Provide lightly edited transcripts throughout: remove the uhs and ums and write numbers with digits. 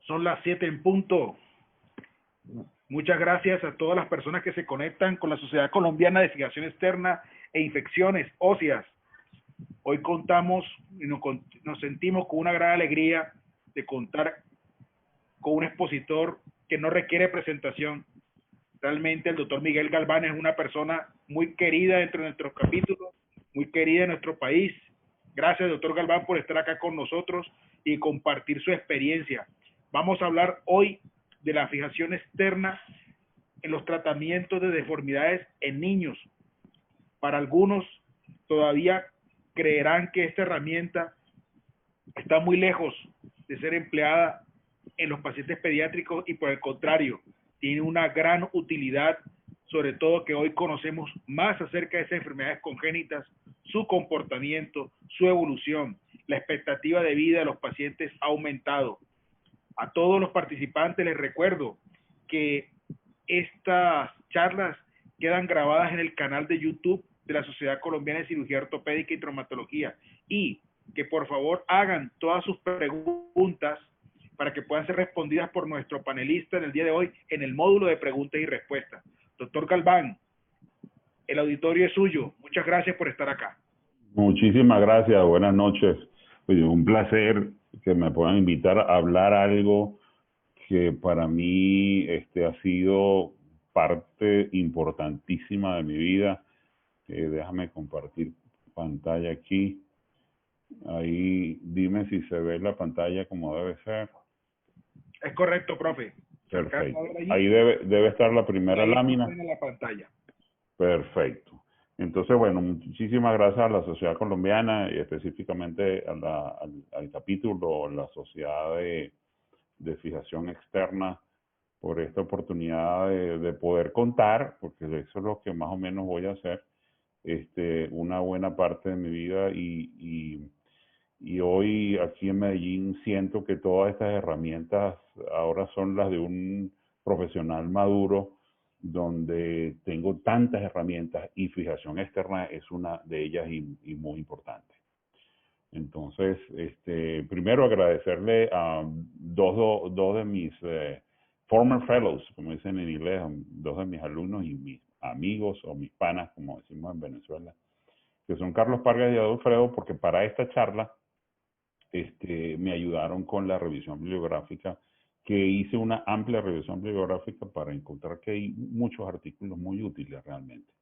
Son las 7 en punto. Muchas gracias a todas las personas que se conectan con la Sociedad Colombiana de Fijación Externa e Infecciones Óseas. Hoy contamos y nos sentimos con una gran alegría de contar con un expositor que no requiere presentación. Realmente el doctor Miguel Galván es una persona muy querida dentro de nuestros capítulos, muy querida en nuestro país. Gracias, doctor Galván, por estar acá con nosotros y compartir su experiencia. Vamos a hablar hoy de la fijación externa en los tratamientos de deformidades en niños. Para algunos todavía creerán que esta herramienta está muy lejos de ser empleada en los pacientes pediátricos y por el contrario, tiene una gran utilidad, sobre todo que hoy conocemos más acerca de esas enfermedades congénitas, su comportamiento, su evolución, la expectativa de vida de los pacientes ha aumentado. A todos los participantes les recuerdo que estas charlas quedan grabadas en el canal de YouTube de la Sociedad Colombiana de Cirugía Ortopédica y Traumatología y que por favor hagan todas sus preguntas para que puedan ser respondidas por nuestro panelista en el día de hoy en el módulo de preguntas y respuestas. Doctor Galván, el auditorio es suyo. Muchas gracias por estar acá. Muchísimas gracias, buenas noches. Pues un placer que me puedan invitar a hablar algo que para mí ha sido parte importantísima de mi vida. Déjame compartir pantalla aquí. Ahí dime si se ve la pantalla como debe ser. Es correcto, profe. Perfecto. Ahí debe estar la primera lámina. En la pantalla. Perfecto. Entonces, bueno, muchísimas gracias a la Sociedad Colombiana y específicamente al capítulo, la Sociedad de Fijación Externa, por esta oportunidad de poder contar, porque eso es lo que más o menos voy a hacer, una buena parte de mi vida y hoy aquí en Medellín siento que todas estas herramientas ahora son las de un profesional maduro, donde tengo tantas herramientas y fijación externa es una de ellas y muy importante. Entonces, primero agradecerle a dos de mis former fellows, como dicen en inglés, dos de mis alumnos y mis amigos o mis panas, como decimos en Venezuela, que son Carlos Pargas y Adolfredo, porque para esta charla me ayudaron con la revisión bibliográfica, que hice una amplia revisión bibliográfica para encontrar que hay muchos artículos muy útiles realmente.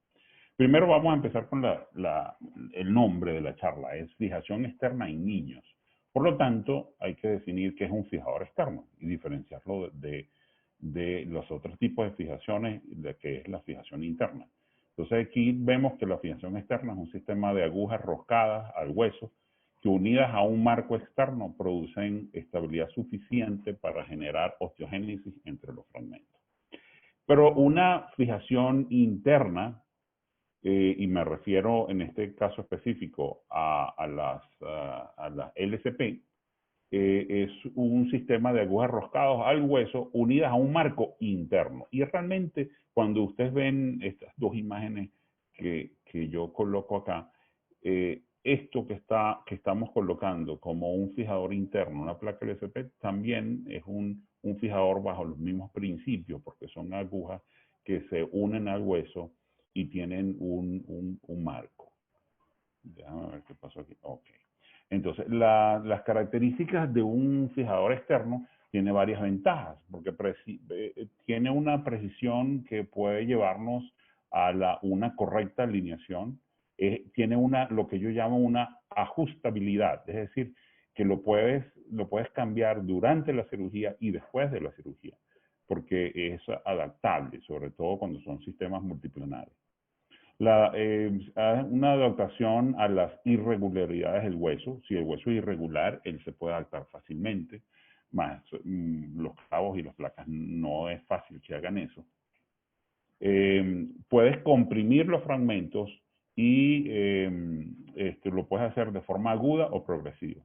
Primero vamos a empezar con el nombre de la charla, es fijación externa en niños. Por lo tanto, hay que definir qué es un fijador externo y diferenciarlo de los otros tipos de fijaciones, de que es la fijación interna. Entonces aquí vemos que la fijación externa es un sistema de agujas roscadas al hueso que unidas a un marco externo producen estabilidad suficiente para generar osteogénesis entre los fragmentos. Pero una fijación interna, y me refiero en este caso específico a las LCP, es un sistema de agujas roscadas al hueso unidas a un marco interno. Y realmente cuando ustedes ven estas dos imágenes que yo coloco acá, esto que estamos colocando como un fijador interno, una placa LCP, también es un fijador bajo los mismos principios, porque son agujas que se unen al hueso y tienen un marco. Déjame ver qué pasó aquí. Ok. Entonces, las características de un fijador externo tiene varias ventajas, porque tiene una precisión que puede llevarnos a una correcta alineación. Tiene lo que yo llamo una ajustabilidad, es decir, que lo puedes cambiar durante la cirugía y después de la cirugía, porque es adaptable, sobre todo cuando son sistemas multiplanales. Una adaptación a las irregularidades del hueso. Si el hueso es irregular, él se puede adaptar fácilmente, más los clavos y las placas no es fácil que hagan eso. Puedes comprimir los fragmentos y lo puedes hacer de forma aguda o progresiva.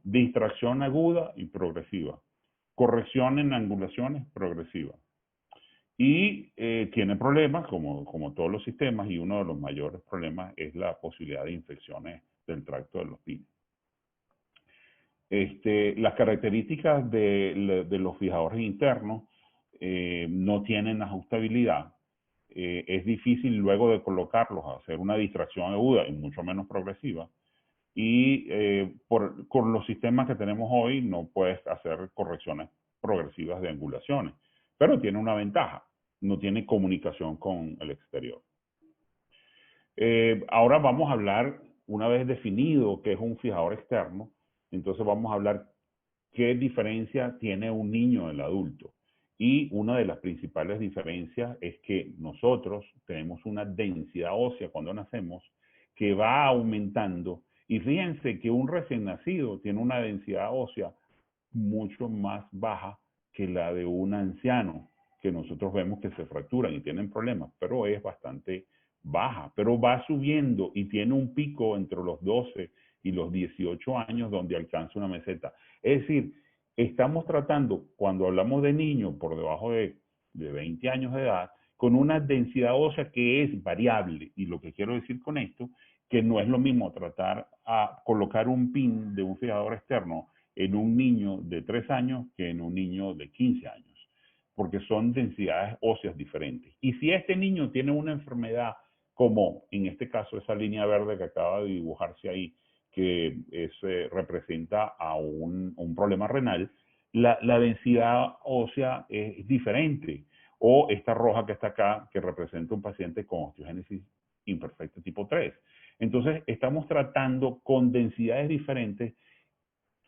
Distracción aguda y progresiva. Corrección en angulaciones progresiva. Y tiene problemas, como todos los sistemas, y uno de los mayores problemas es la posibilidad de infecciones del tracto de los pies. Las características de los fijadores internos no tienen ajustabilidad. Es difícil luego de colocarlos hacer una distracción aguda y mucho menos progresiva. Y con los sistemas que tenemos hoy no puedes hacer correcciones progresivas de angulaciones, pero tiene una ventaja, no tiene comunicación con el exterior. Ahora vamos a hablar, una vez definido qué es un fijador externo, entonces vamos a hablar qué diferencia tiene un niño del adulto. Y una de las principales diferencias es que nosotros tenemos una densidad ósea cuando nacemos que va aumentando. Y fíjense que un recién nacido tiene una densidad ósea mucho más baja que la de un anciano, que nosotros vemos que se fracturan y tienen problemas, pero es bastante baja, pero va subiendo y tiene un pico entre los 12 y los 18 años donde alcanza una meseta. Es decir, estamos tratando, cuando hablamos de niños por debajo de 20 años de edad, con una densidad ósea que es variable. Y lo que quiero decir con esto, que no es lo mismo tratar a colocar un pin de un fijador externo en un niño de 3 años que en un niño de 15 años, porque son densidades óseas diferentes. Y si este niño tiene una enfermedad como en este caso esa línea verde que acaba de dibujarse ahí, que representa a un problema renal, la densidad ósea es diferente. O esta roja que está acá, que representa un paciente con osteogénesis imperfecta tipo 3. Entonces, estamos tratando con densidades diferentes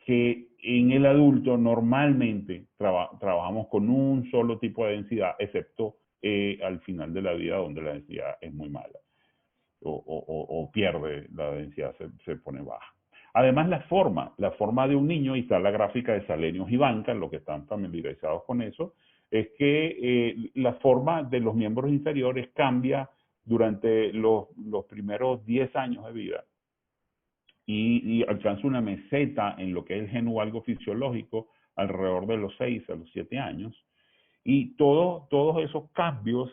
que en el adulto normalmente trabajamos con un solo tipo de densidad, excepto al final de la vida donde la densidad es muy mala o pierde la densidad, se pone baja. Además, la forma de un niño, y está la gráfica de Salenius y Banca, los que están familiarizados con eso, es que la forma de los miembros inferiores cambia durante los primeros 10 años de vida y alcanza una meseta en lo que es el genualgo fisiológico alrededor de los 6 a los 7 años. Y todos esos cambios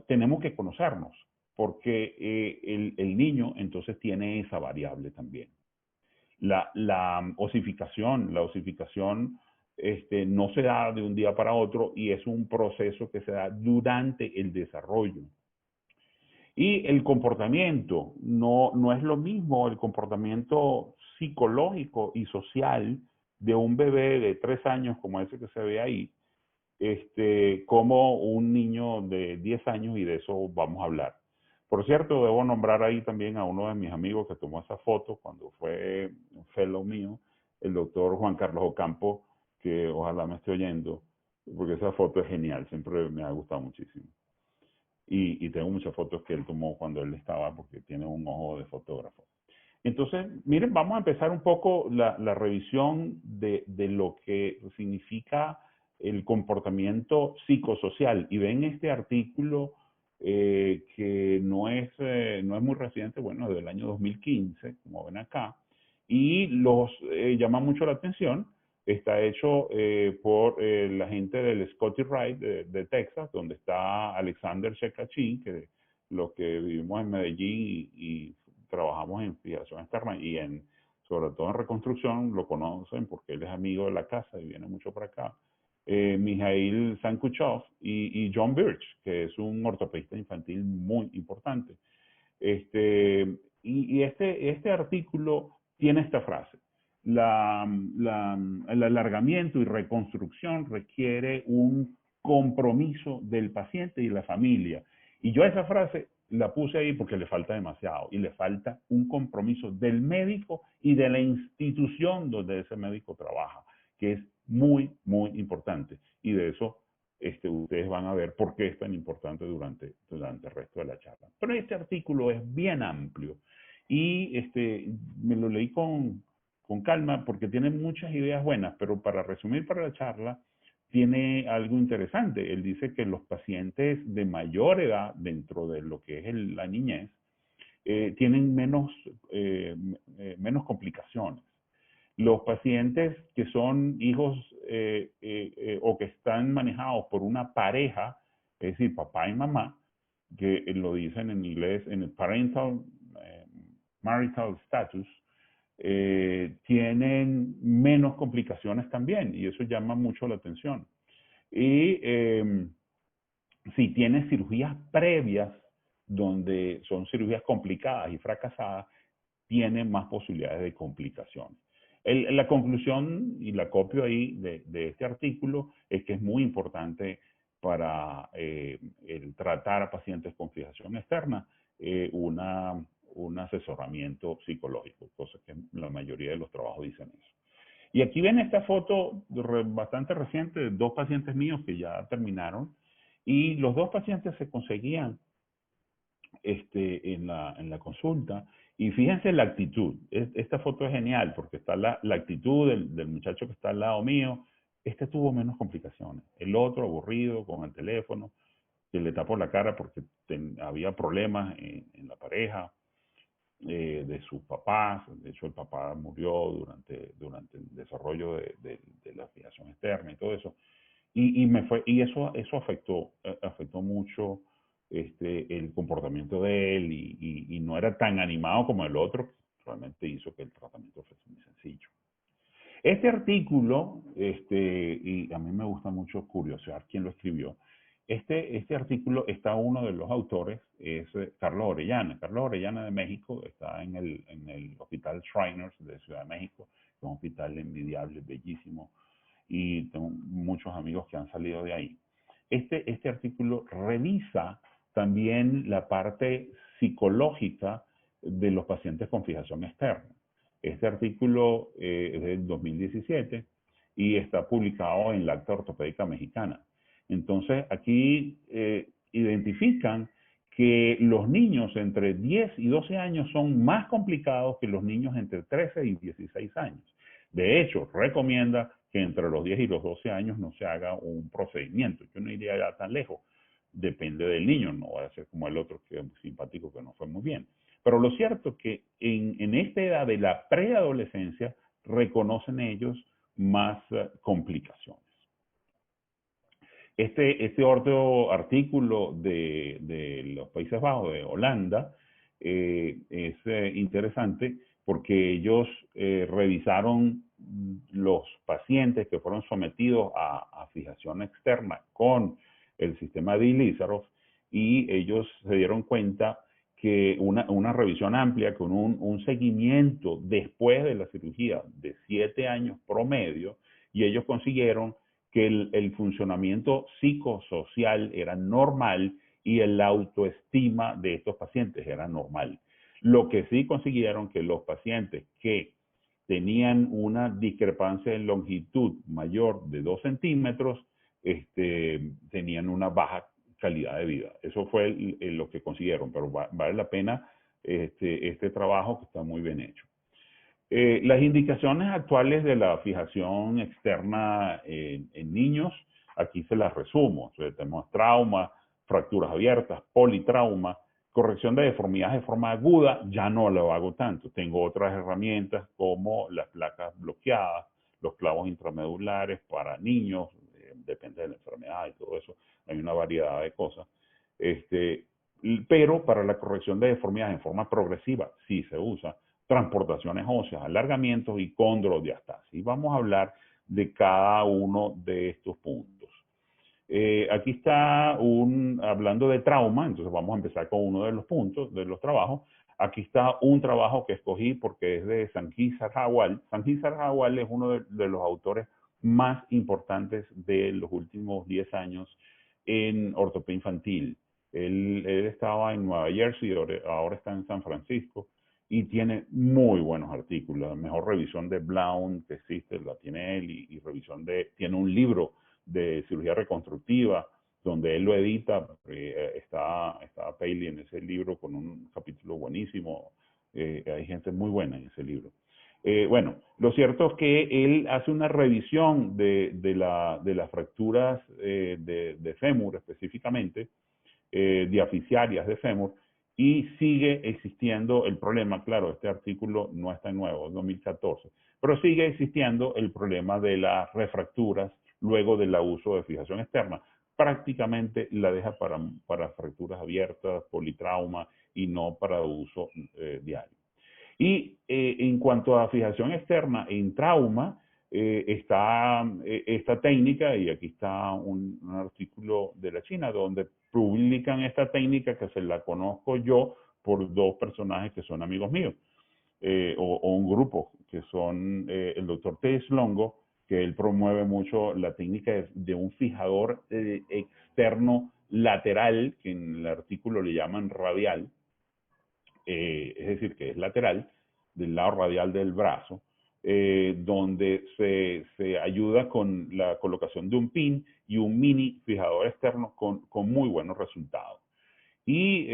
tenemos que conocernos, porque el niño entonces tiene esa variable también. La osificación no se da de un día para otro y es un proceso que se da durante el desarrollo. Y el comportamiento, no es lo mismo el comportamiento psicológico y social de un bebé de 3 años como ese que se ve ahí, como un niño de 10 años, y de eso vamos a hablar. Por cierto, debo nombrar ahí también a uno de mis amigos que tomó esa foto cuando fue un fellow mío, el doctor Juan Carlos Ocampo, que ojalá me esté oyendo, porque esa foto es genial, siempre me ha gustado muchísimo. Y tengo muchas fotos que él tomó cuando él estaba, porque tiene un ojo de fotógrafo. Entonces, miren, vamos a empezar un poco la revisión de lo que significa el comportamiento psicosocial. Y ven este artículo que no es muy reciente, bueno, del año 2015, como ven acá, y los llama mucho la atención. Está hecho por la gente del Scotty Wright de Texas, donde está Alexander Shekachin, que los que vivimos en Medellín y trabajamos en fijación externa y sobre todo en reconstrucción, lo conocen porque él es amigo de la casa y viene mucho para acá. Mijail Sankuchov y John Birch, que es un ortopedista infantil muy importante. Este artículo tiene esta frase: el alargamiento y reconstrucción requiere un compromiso del paciente y la familia. Y yo esa frase la puse ahí porque le falta demasiado, y le falta un compromiso del médico y de la institución donde ese médico trabaja, que es muy, muy importante. Y de eso ustedes van a ver por qué es tan importante durante el resto de la charla. Pero este artículo es bien amplio y me lo leí con calma porque tiene muchas ideas buenas, pero para resumir para la charla, tiene algo interesante. Él dice que los pacientes de mayor edad, dentro de lo que es la niñez, tienen menos complicaciones. Los pacientes que son hijos o que están manejados por una pareja, es decir, papá y mamá, que lo dicen en inglés, en el parental marital status, tienen menos complicaciones también, y eso llama mucho la atención. Y si tienes cirugías previas, donde son cirugías complicadas y fracasadas, tienen más posibilidades de complicaciones. La conclusión, y la copio ahí de este artículo, es que es muy importante para el tratar a pacientes con fijación externa un asesoramiento psicológico, cosa que la mayoría de los trabajos dicen eso. Y aquí ven esta foto bastante reciente de dos pacientes míos que ya terminaron, y los dos pacientes se conseguían en la consulta. Y fíjense la actitud. Esta foto es genial porque está la actitud del muchacho que está al lado mío. Este tuvo menos complicaciones. El otro, aburrido, con el teléfono, que le tapó la cara porque había problemas en la pareja de sus papás. De hecho, el papá murió durante el desarrollo de la fijación externa y todo eso. Y eso afectó mucho el comportamiento de él, y no era tan animado como el otro. Realmente hizo que el tratamiento fuese muy sencillo. Este artículo, y a mí me gusta mucho curiosear quién lo escribió. Este artículo está uno de los autores, es Carlos Orellana. Carlos Orellana de México está en el Hospital Shriners de Ciudad de México, que es un hospital envidiable, bellísimo, y tengo muchos amigos que han salido de ahí. Este artículo revisa también la parte psicológica de los pacientes con fijación externa. Este artículo es del 2017 y está publicado en la Acta Ortopédica Mexicana. Entonces, aquí identifican que los niños entre 10 y 12 años son más complicados que los niños entre 13 y 16 años. De hecho, recomienda que entre los 10 y los 12 años no se haga un procedimiento. Yo no iría ya tan lejos. Depende del niño, no va a ser como el otro que es simpático, que no fue muy bien. Pero lo cierto es que en esta edad de la preadolescencia reconocen ellos más complicaciones. Este otro artículo de los Países Bajos, de Holanda, es interesante porque ellos revisaron los pacientes que fueron sometidos a fijación externa con el sistema de Ilízaros, y ellos se dieron cuenta que una revisión amplia con un seguimiento después de la cirugía de 7 años promedio, y ellos consiguieron que el funcionamiento psicosocial era normal y la autoestima de estos pacientes era normal. Lo que sí consiguieron que los pacientes que tenían una discrepancia en longitud mayor de 2 centímetros, tenían una baja calidad de vida. Eso fue lo que consiguieron, pero vale la pena este trabajo, que está muy bien hecho. Las indicaciones actuales de la fijación externa en niños, aquí se las resumo. Entonces, tenemos trauma, fracturas abiertas, politrauma, corrección de deformidades de forma aguda, ya no lo hago tanto. Tengo otras herramientas como las placas bloqueadas, los clavos intramedulares para niños, depende de la enfermedad y todo eso. Hay una variedad de cosas. Pero para la corrección de deformidades en forma progresiva sí se usa transportaciones óseas, alargamientos y condrodiastasis. Vamos a hablar de cada uno de estos puntos. Aquí está hablando de trauma, entonces vamos a empezar con uno de los puntos, de los trabajos. Aquí está un trabajo que escogí porque es de Sanjit Sarhawal. Sanjit Sarhawal es uno de los autores más importantes de los últimos 10 años en ortopedia infantil. Él estaba en Nueva Jersey, ahora está en San Francisco, y tiene muy buenos artículos. La mejor revisión de Blount que existe la tiene él, y tiene un libro de cirugía reconstructiva donde él lo edita. Está Paley en ese libro con un capítulo buenísimo. Hay gente muy buena en ese libro. Bueno, lo cierto es que él hace una revisión de las fracturas de fémur específicamente, diaficiarias de fémur, y sigue existiendo el problema. Claro, este artículo no está nuevo, es 2014, pero sigue existiendo el problema de las refracturas luego del uso de fijación externa. Prácticamente la deja para fracturas abiertas, politrauma, y no para uso diario. Y en cuanto a fijación externa en trauma, está esta técnica, y aquí está un artículo de la China donde publican esta técnica que se la conozco yo por dos personajes que son amigos míos, o un grupo, que son el doctor Tess Longo, que él promueve mucho la técnica de un fijador externo lateral, que en el artículo le llaman radial, es decir, que es lateral, del lado radial del brazo, donde se ayuda con la colocación de un pin y un mini fijador externo con muy buenos resultados. Y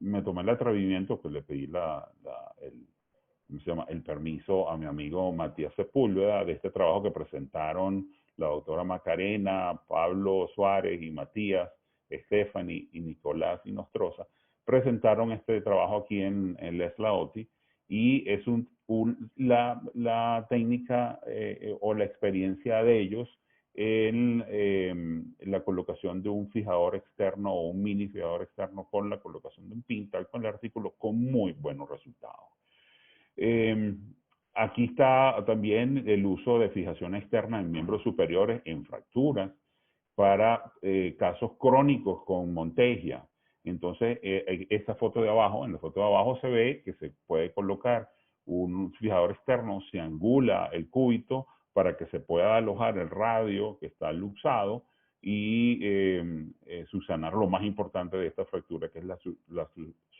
me tomé el atrevimiento, que le pedí ¿cómo se llama? El permiso a mi amigo Matías Sepúlveda de este trabajo que presentaron la doctora Macarena, Pablo Suárez y Matías, Stephanie y Nicolás Inostroza. Presentaron este trabajo aquí en Les Laoti, y es la técnica o la experiencia de ellos en la colocación de un fijador externo o un mini fijador externo con la colocación de un pin, tal con el artículo, con muy buenos resultados. Eh, Aquí está también el uso de fijación externa en miembros superiores en fracturas para casos crónicos con Montegia. Entonces, esta foto de abajo, en la foto de abajo se ve que se puede colocar un fijador externo, se angula el cúbito para que se pueda alojar el radio que está luxado y subsanar lo más importante de esta fractura, que es la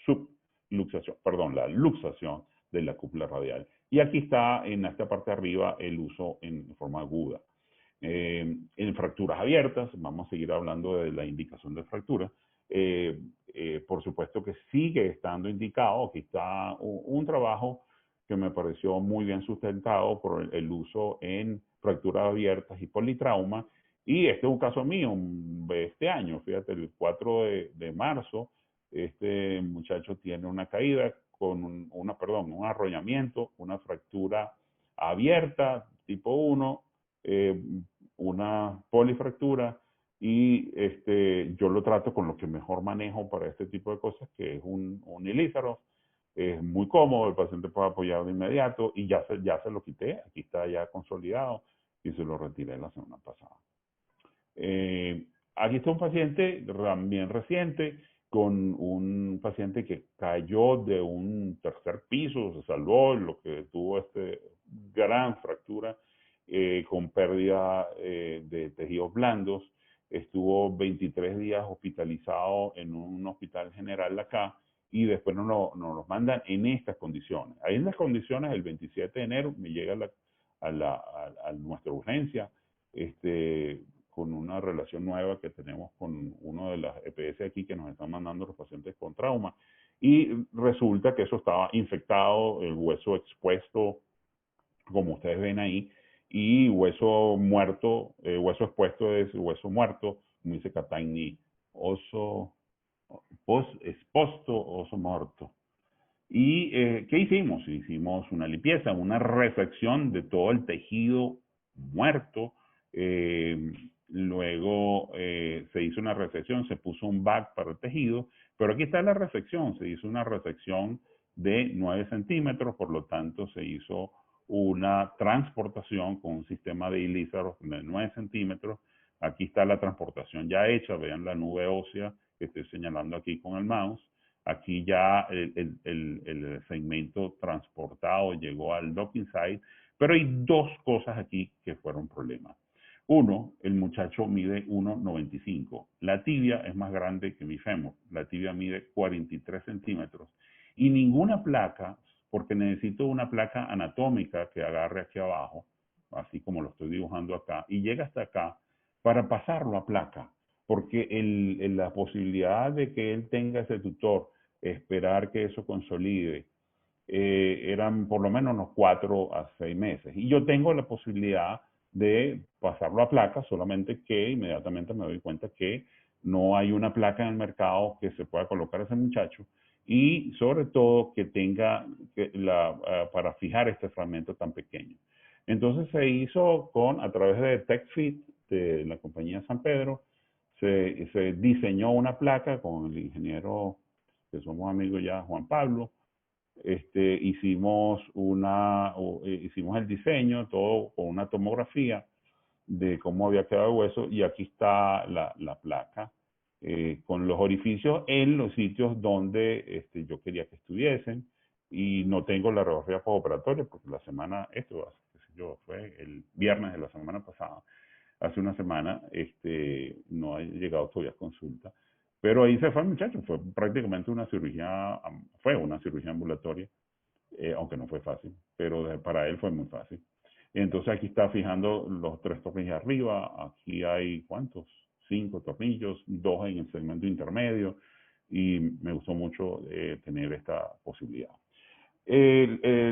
subluxación, perdón, la luxación de la cúpula radial. Y aquí está en esta parte de arriba el uso en forma aguda. En fracturas abiertas, vamos a seguir hablando de la indicación de fractura. Por supuesto que sigue estando indicado. Aquí está un trabajo que me pareció muy bien sustentado por el uso en fracturas abiertas y politrauma. Y este es un caso mío de este año. Fíjate, el 4 de marzo, este muchacho tiene una caída con un arrollamiento, una fractura abierta tipo 1, una polifractura, y yo lo trato con lo que mejor manejo para este tipo de cosas, que es un ilízaro. Es muy cómodo, el paciente puede apoyar de inmediato, y ya se lo quité, aquí está ya consolidado, y se lo retiré la semana pasada. Aquí está un paciente también reciente, con un paciente que cayó de un tercer piso, se salvó, lo que tuvo gran fractura con pérdida de tejidos blandos. Estuvo 23 días hospitalizado en un hospital general acá, y después nos lo mandan en estas condiciones. Ahí en las condiciones, el 27 de enero me llega a nuestra urgencia, con una relación nueva que tenemos con uno de las EPS aquí que nos están mandando los pacientes con trauma, y resulta que eso estaba infectado, el hueso expuesto, como ustedes ven ahí, y hueso muerto, hueso expuesto es hueso muerto, como dice Catagni, oso exposto, oso muerto. ¿Y qué hicimos? Hicimos una limpieza, una resección de todo el tejido muerto. Luego se hizo una resección, se puso un back para el tejido, pero aquí está la resección. Se hizo una resección de 9 centímetros, por lo tanto se hizo una transportación con un sistema de ilízaros de 9 centímetros. Aquí está la transportación ya hecha, vean la nube ósea que estoy señalando aquí con el mouse. Aquí ya el segmento transportado llegó al docking site, pero hay dos cosas aquí que fueron problemas. Uno, el muchacho mide 1,95. La tibia es más grande que mi fémur. La tibia mide 43 centímetros. Y ninguna placa, porque necesito una placa anatómica que agarre aquí abajo, así como lo estoy dibujando acá, y llega hasta acá para pasarlo a placa, porque la posibilidad de que él tenga ese tutor, esperar que eso consolide, eran por lo menos unos 4 a 6 meses. Y yo tengo la posibilidad de pasarlo a placa, solamente que inmediatamente me doy cuenta que no hay una placa en el mercado que se pueda colocar a ese muchacho, y sobre todo que tenga para fijar este fragmento tan pequeño. Entonces se hizo a través de TechFit, de la compañía San Pedro, se diseñó una placa con el ingeniero que somos amigos ya, Juan Pablo, hicimos el diseño, todo con una tomografía de cómo había quedado el hueso, y aquí está la placa, con los orificios en los sitios donde yo quería que estuviesen, y no tengo la radiografía postoperatoria porque la semana, qué sé yo, fue el viernes de la semana pasada, hace una semana, no ha llegado todavía a consulta, pero ahí se fue el muchacho, fue prácticamente fue una cirugía ambulatoria, aunque no fue fácil, pero para él fue muy fácil. Entonces aquí está fijando los 3 tornillos arriba, aquí hay ¿cuántos? 5 tornillos, 2 en el segmento intermedio, y me gustó mucho tener esta posibilidad.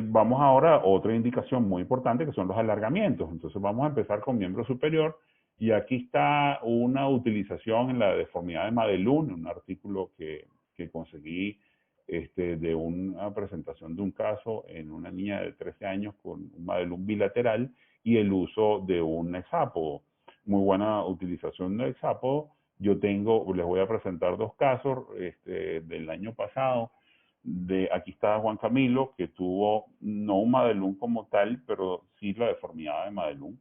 Vamos ahora a otra indicación muy importante, que son los alargamientos. Entonces vamos a empezar con miembro superior, y aquí está una utilización en la deformidad de Madelung, un artículo que conseguí de una presentación de un caso en una niña de 13 años con un Madelung bilateral y el uso de un hexápodo. Muy buena utilización del hexápodo. Les voy a presentar 2 casos del año pasado. Aquí está Juan Camilo, que tuvo no un Madelung como tal, pero sí la deformidad de Madelung,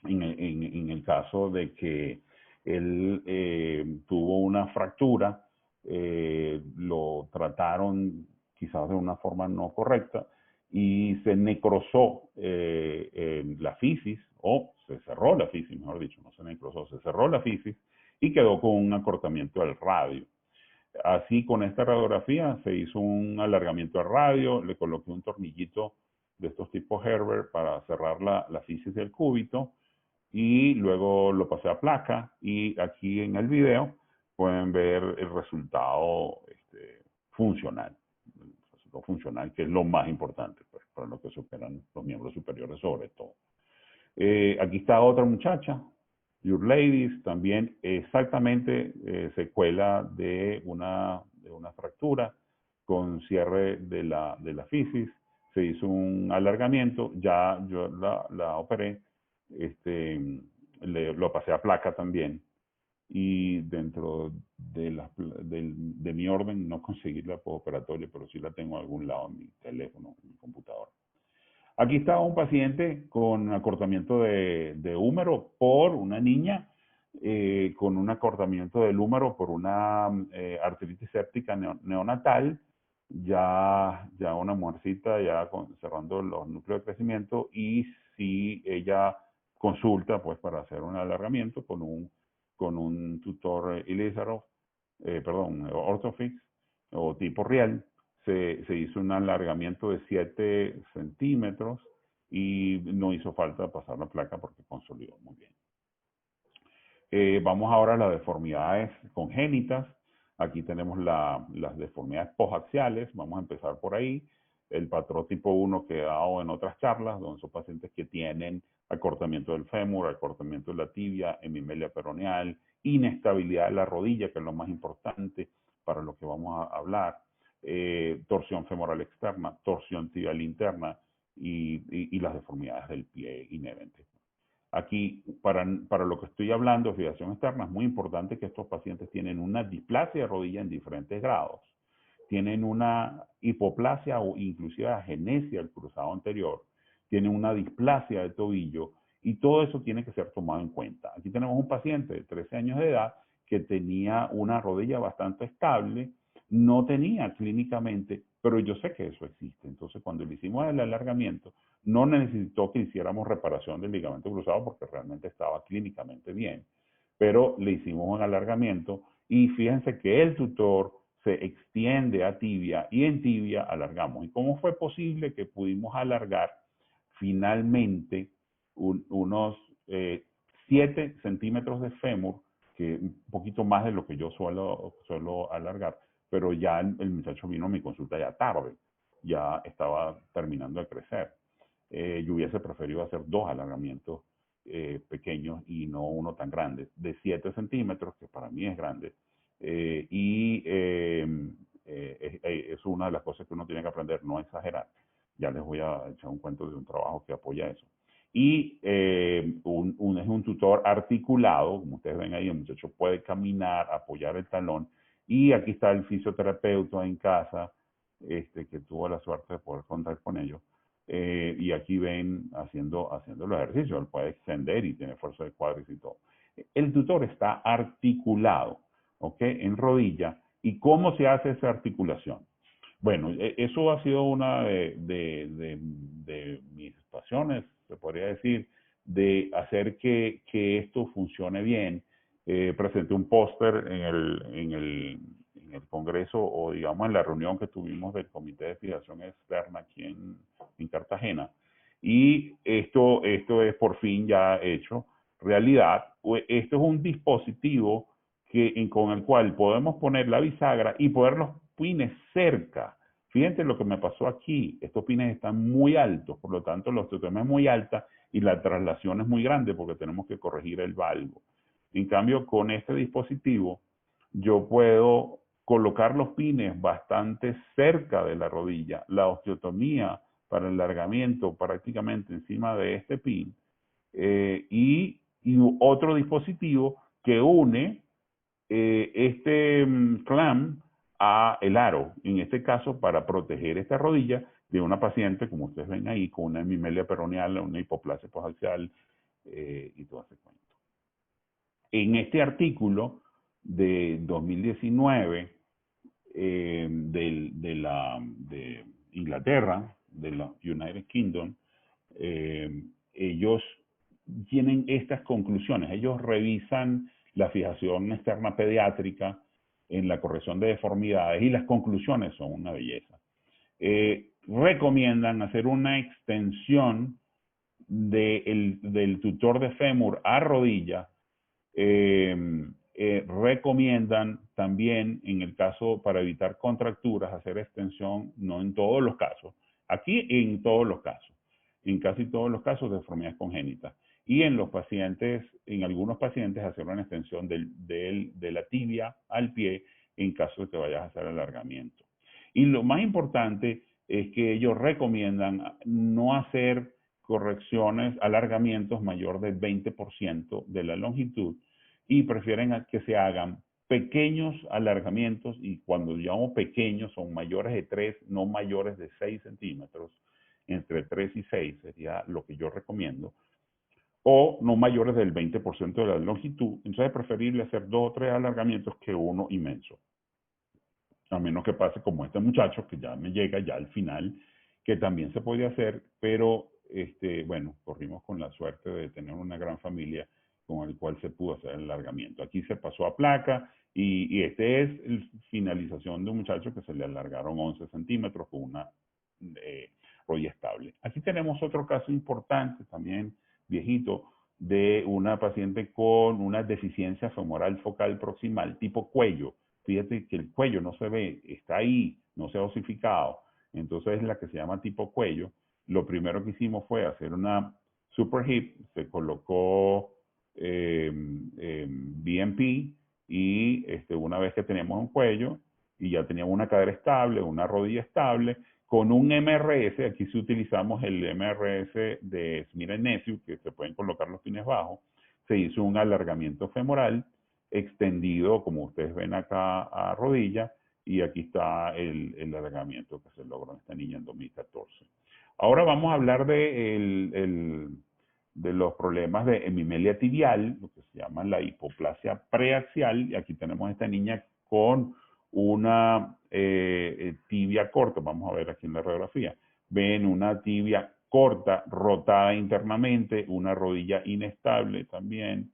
en el caso de que él tuvo una fractura, lo trataron quizás de una forma no correcta y se necrosó la fisis, o se cerró la fisis, mejor dicho, no se necrosó, se cerró la fisis y quedó con un acortamiento del radio. Así, con esta radiografía se hizo un alargamiento de radio, le coloqué un tornillito de estos tipos Herbert para cerrar la fisis del cúbito, y luego lo pasé a placa, y aquí en el video pueden ver el resultado funcional. El resultado funcional, que es lo más importante, pues, para lo que superan los miembros superiores sobre todo. Aquí está otra muchacha, Your Ladies, también exactamente secuela de una fractura con cierre de la fisis. Se hizo un alargamiento, ya yo la operé, lo pasé a placa también, y dentro de mi orden no conseguí la postoperatoria, pero sí la tengo en algún lado en mi teléfono, en mi computadora. Aquí está un paciente con acortamiento de húmero por una niña, con un acortamiento del húmero por una artritis séptica neonatal, ya una mujercita ya cerrando los núcleos de crecimiento, y si ella consulta pues para hacer un alargamiento con un tutor Orthofix o tipo Riel, se hizo un alargamiento de 7 centímetros y no hizo falta pasar la placa porque consolidó muy bien. Vamos ahora a las deformidades congénitas. Aquí tenemos las deformidades posaxiales. Vamos a empezar por ahí. El patrón tipo 1 que he dado en otras charlas, donde son pacientes que tienen acortamiento del fémur, acortamiento de la tibia, hemimelia peroneal, inestabilidad de la rodilla, que es lo más importante para lo que vamos a hablar, torsión femoral externa, torsión tibial interna, y las deformidades del pie inherentes. Aquí, para lo que estoy hablando, fijación externa, es muy importante que estos pacientes tienen una displasia de rodilla en diferentes grados, tienen una hipoplasia o inclusive agenesia del cruzado anterior, tienen una displasia de tobillo, y todo eso tiene que ser tomado en cuenta. Aquí tenemos un paciente de 13 años de edad que tenía una rodilla bastante estable, no tenía clínicamente, pero yo sé que eso existe. Entonces, cuando le hicimos el alargamiento, no necesitó que hiciéramos reparación del ligamento cruzado porque realmente estaba clínicamente bien, pero le hicimos un alargamiento, y fíjense que el tutor se extiende a tibia, y en tibia alargamos. ¿Y cómo fue posible que pudimos alargar finalmente unos 7 centímetros de fémur, que un poquito más de lo que yo suelo alargar, pero ya el muchacho vino a mi consulta ya tarde, ya estaba terminando de crecer. Yo hubiese preferido hacer 2 alargamientos pequeños y no uno tan grande, de 7 centímetros, que para mí es grande, es una de las cosas que uno tiene que aprender, no exagerar. Ya les voy a echar un cuento de un trabajo que apoya eso. Y es un tutor articulado, como ustedes ven ahí, el muchacho puede caminar, apoyar el talón, y aquí está el fisioterapeuta en casa que tuvo la suerte de poder contar con ellos. Y aquí ven haciendo los ejercicios, él puede extender y tiene fuerza de cuádriceps y todo. El tutor está articulado, ¿ok? En rodilla. ¿Y cómo se hace esa articulación? Bueno, eso ha sido una de mis pasiones, se podría decir, de hacer que esto funcione bien. Presenté un póster en el Congreso, o digamos en la reunión que tuvimos del Comité de Fijación Externa aquí en Cartagena, y esto es por fin ya hecho realidad. Esto es un dispositivo con el cual podemos poner la bisagra y poner los pines cerca. Fíjense lo que me pasó aquí. Estos pines están muy altos, por lo tanto la osteotomía es muy alta y la traslación es muy grande porque tenemos que corregir el valgo. En cambio, con este dispositivo, yo puedo colocar los pines bastante cerca de la rodilla. La osteotomía para el alargamiento prácticamente encima de este pin, y otro dispositivo que une este clamp a el aro, en este caso para proteger esta rodilla de una paciente, como ustedes ven ahí, con una hemimelia peroneal, una hipoplasia posaxial y todo ese cuento. En este artículo de 2019 de Inglaterra, de la United Kingdom, ellos tienen estas conclusiones. Ellos revisan la fijación externa pediátrica en la corrección de deformidades y las conclusiones son una belleza. Recomiendan hacer una extensión del tutor de fémur a rodilla. Recomiendan también, en el caso para evitar contracturas, hacer extensión, no en todos los casos, aquí en todos los casos, en casi todos los casos de deformidades congénitas. Y en los pacientes, en algunos pacientes, hacer una extensión de la tibia al pie en caso de que vayas a hacer alargamiento. Y lo más importante es que ellos recomiendan no hacer correcciones, alargamientos mayor del 20% de la longitud, y prefieren que se hagan pequeños alargamientos, y cuando llamo pequeños son mayores de 3, no mayores de 6 centímetros, entre 3 y 6 sería lo que yo recomiendo, o no mayores del 20% de la longitud. Entonces es preferible hacer 2 o 3 alargamientos que uno inmenso. A menos que pase como este muchacho, que ya me llega ya al final, que también se puede hacer, pero bueno, corrimos con la suerte de tener una gran familia con el cual se pudo hacer el alargamiento. Aquí se pasó a placa y este es la finalización de un muchacho que se le alargaron 11 centímetros con una rodilla estable. Aquí tenemos otro caso importante, también viejito, de una paciente con una deficiencia femoral focal proximal tipo cuello. Fíjate que el cuello no se ve, está ahí, no se ha osificado. Entonces es la que se llama tipo cuello. Lo primero que hicimos fue hacer una super hip, se colocó BMP, y una vez que teníamos un cuello y ya teníamos una cadera estable, una rodilla estable, con un MRS, aquí sí utilizamos el MRS de Smith & Nephew, que se pueden colocar los pines bajos, se hizo un alargamiento femoral extendido, como ustedes ven acá, a rodilla, y aquí está el alargamiento que se logró en esta niña en 2014. Ahora vamos a hablar de los problemas de hemimelia tibial, lo que se llama la hipoplasia preaxial, y aquí tenemos a esta niña con una tibia corta. Vamos a ver aquí en la radiografía. Ven una tibia corta, rotada internamente, una rodilla inestable también,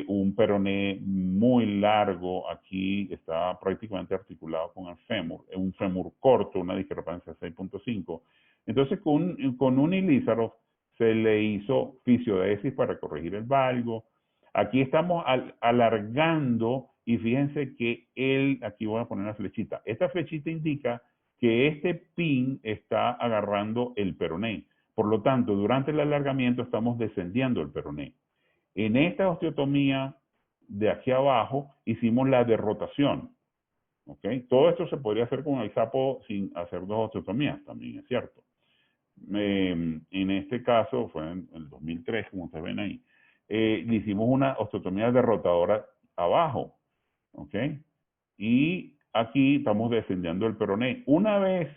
un peroné muy largo, aquí está prácticamente articulado con el fémur, un fémur corto, una discrepancia de 6.5. Entonces con un Ilízaro se le hizo fisiodesis para corregir el valgo. Aquí estamos alargando, y fíjense que aquí voy a poner una flechita. Esta flechita indica que este pin está agarrando el peroné. Por lo tanto, durante el alargamiento estamos descendiendo el peroné. En esta osteotomía de aquí abajo hicimos la derrotación. ¿Okay? Todo esto se podría hacer con el sapo sin hacer 2 osteotomías, también es cierto. En este caso, fue en el 2003, como ustedes ven ahí, le hicimos una osteotomía derrotadora abajo, ¿ok? Y aquí estamos defendiendo el peroné. Una vez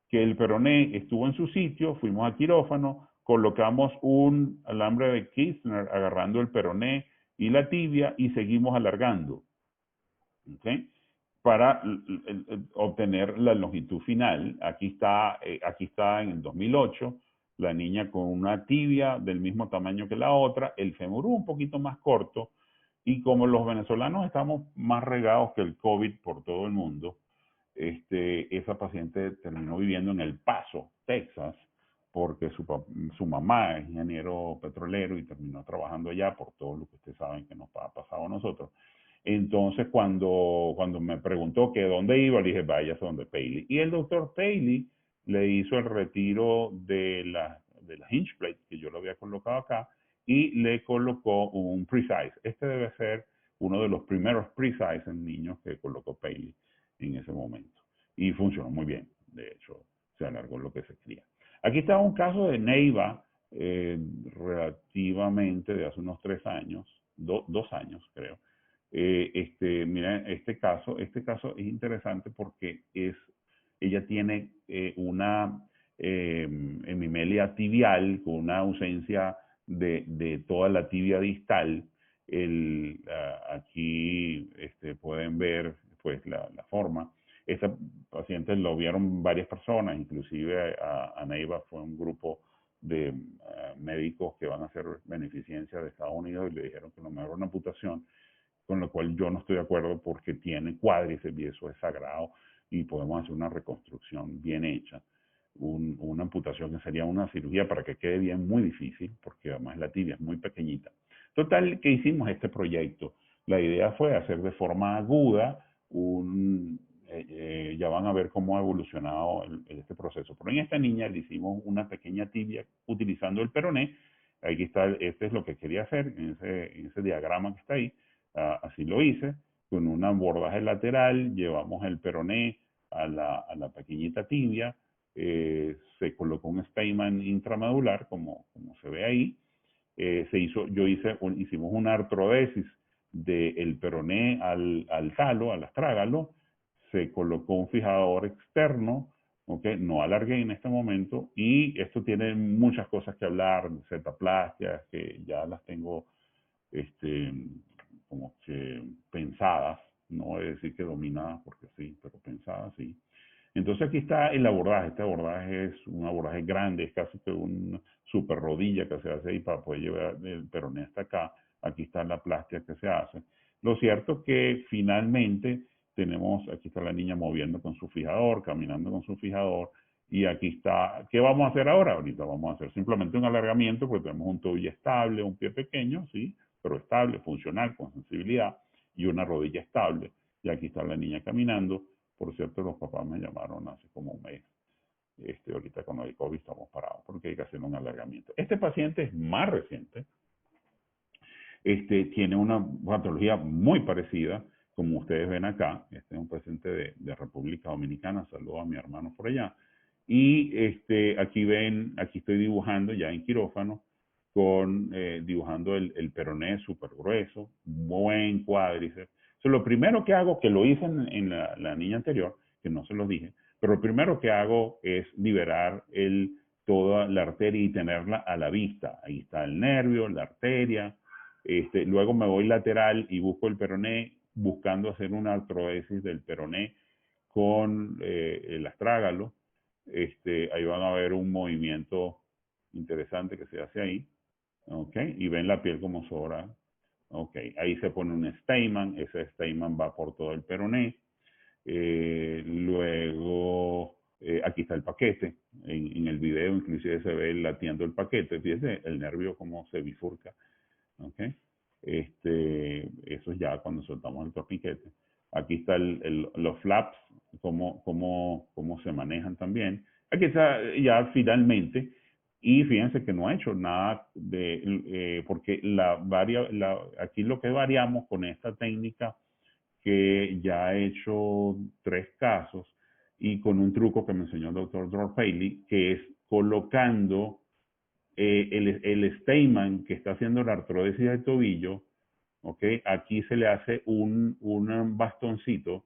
que el peroné estuvo en su sitio, fuimos al quirófano, colocamos un alambre de Kirchner agarrando el peroné y la tibia y seguimos alargando, ¿okay? Para obtener la longitud final. Aquí está en el 2008, la niña con una tibia del mismo tamaño que la otra, el fémur un poquito más corto, y como los venezolanos estamos más regados que el COVID por todo el mundo, esa paciente terminó viviendo en El Paso, Texas, porque su mamá es ingeniero petrolero y terminó trabajando allá por todo lo que ustedes saben que nos ha pasado a nosotros. Entonces, cuando me preguntó que dónde iba, le dije, vaya a donde Paley. Y el doctor Paley le hizo el retiro de la hinge plate, que yo lo había colocado acá, y le colocó un Precise. Este debe ser uno de los primeros Precise en niños que colocó Paley en ese momento. Y funcionó muy bien. De hecho, se alargó lo que se quería. Aquí está un caso de Neiva, relativamente de hace unos 3 años, 2 años creo. Miren, este caso es interesante porque ella tiene una hemimelia tibial con una ausencia de toda la tibia distal. Aquí pueden ver pues la forma. Esta paciente lo vieron varias personas, inclusive a Neiva fue un grupo de médicos que van a hacer beneficencia de Estados Unidos y le dijeron que lo mejor era una amputación, con lo cual yo no estoy de acuerdo porque tiene cuádriceps y eso es sagrado y podemos hacer una reconstrucción bien hecha. Una amputación que sería una cirugía para que quede bien muy difícil, porque además la tibia es muy pequeñita. Total, que hicimos este proyecto. La idea fue hacer de forma aguda ya van a ver cómo ha evolucionado este proceso. Pero en esta niña le hicimos una pequeña tibia utilizando el peroné. Aquí está, este es lo que quería hacer en ese diagrama que está ahí. Así lo hice, con un abordaje lateral, llevamos el peroné a la pequeñita tibia, se colocó un Steinman intramedular, como se ve ahí, hicimos una artrodesis del peroné al talo, al astrágalo, se colocó un fijador externo, ¿okay? No alargué en este momento, y esto tiene muchas cosas que hablar, cetaplastias, que ya las tengo como que pensadas, no voy a decir que dominadas porque sí, pero pensadas sí. Entonces aquí está el abordaje. Este abordaje es un abordaje grande, es casi que una super rodilla que se hace ahí para poder llevar el peroné hasta acá. Aquí está la plástica que se hace. Lo cierto es que finalmente aquí está la niña moviendo con su fijador, caminando con su fijador, y aquí está, ¿qué vamos a hacer ahora? Ahorita vamos a hacer simplemente un alargamiento, porque tenemos un tobillo estable, un pie pequeño, sí, pero estable, funcional, con sensibilidad, y una rodilla estable. Y aquí está la niña caminando. Por cierto, los papás me llamaron hace como un mes. Ahorita con el COVID estamos parados porque hay que hacer un alargamiento. Este paciente es más reciente. Tiene una patología muy parecida, como ustedes ven acá. Este es un paciente de República Dominicana. Saludo a mi hermano por allá. Y aquí ven, aquí estoy dibujando ya en quirófano, dibujando el peroné súper grueso, buen cuádriceps. Lo primero que hago, que lo hice en la niña anterior, que no se los dije, pero lo primero que hago es liberar toda la arteria y tenerla a la vista. Ahí está el nervio, la arteria. Luego me voy lateral y busco el peroné, buscando hacer una artrodesis del peroné con el astrágalo. Ahí van a ver un movimiento interesante que se hace ahí. ¿Ok? Y ven la piel como sobra. Ok, ahí se pone un Steinman, ese Steinman va por todo el peroné. Luego, aquí está el paquete. En el video inclusive se ve latiendo el paquete. Fíjense el nervio como se bifurca. ¿Ok? Eso es ya cuando soltamos el torniquete. Aquí está los flaps, cómo se manejan también. Aquí está ya finalmente. Y fíjense que no ha hecho nada porque aquí lo que variamos con esta técnica, que ya ha hecho 3 casos, y con un truco que me enseñó el doctor Dror Paley, que es colocando el Steinman que está haciendo la artrodesis del tobillo. ¿Ok? Aquí se le hace un bastoncito,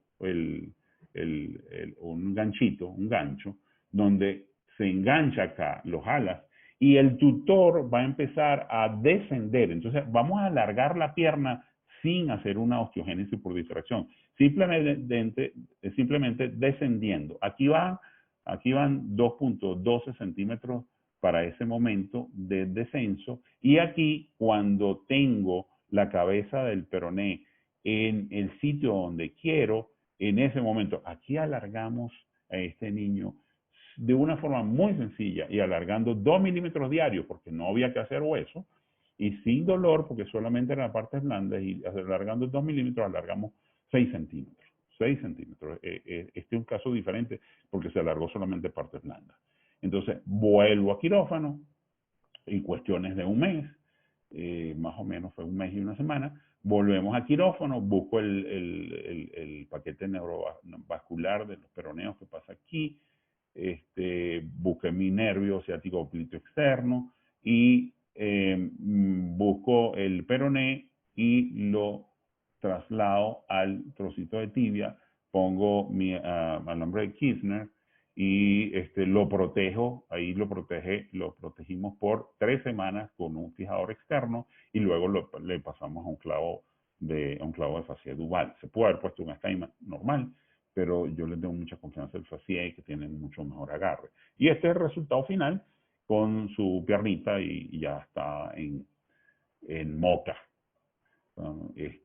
un ganchito, un gancho, donde se engancha acá, lo jalas, y el tutor va a empezar a descender. Entonces, vamos a alargar la pierna sin hacer una osteogénesis por distracción, simplemente descendiendo. Aquí van 2.12 centímetros para ese momento de descenso, y aquí cuando tengo la cabeza del peroné en el sitio donde quiero, en ese momento, aquí alargamos a este niño de una forma muy sencilla y alargando 2 milímetros diarios, porque no había que hacer hueso, y sin dolor, porque solamente era la parte blanda, y alargando 2 milímetros, alargamos 6 centímetros. 6 centímetros. Este es un caso diferente porque se alargó solamente partes blandas. Entonces, vuelvo a quirófano y cuestiones de un mes, más o menos fue un mes y una semana, volvemos a quirófano, busco el paquete neurovascular de los peroneos que pasa aquí, busqué mi nervio ciático oculto externo y busco el peroné y lo traslado al trocito de tibia, pongo mi alambre de Kirchner y lo protejo, ahí lo protegimos por 3 semanas con un fijador externo y luego le pasamos a un clavo de fascia duval. Se puede haber puesto un esquema normal, pero yo les tengo mucha confianza al fasciae, que tienen mucho mejor agarre. Y este es el resultado final con su piernita y ya está en Moca,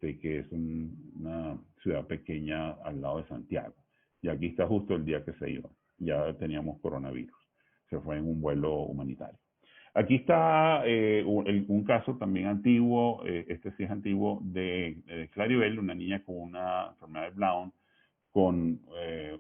que es una ciudad pequeña al lado de Santiago. Y aquí está justo el día que se iba. Ya teníamos coronavirus. Se fue en un vuelo humanitario. Aquí está un caso también antiguo, este sí es antiguo, de Claribel, una niña con una enfermedad de Blount, con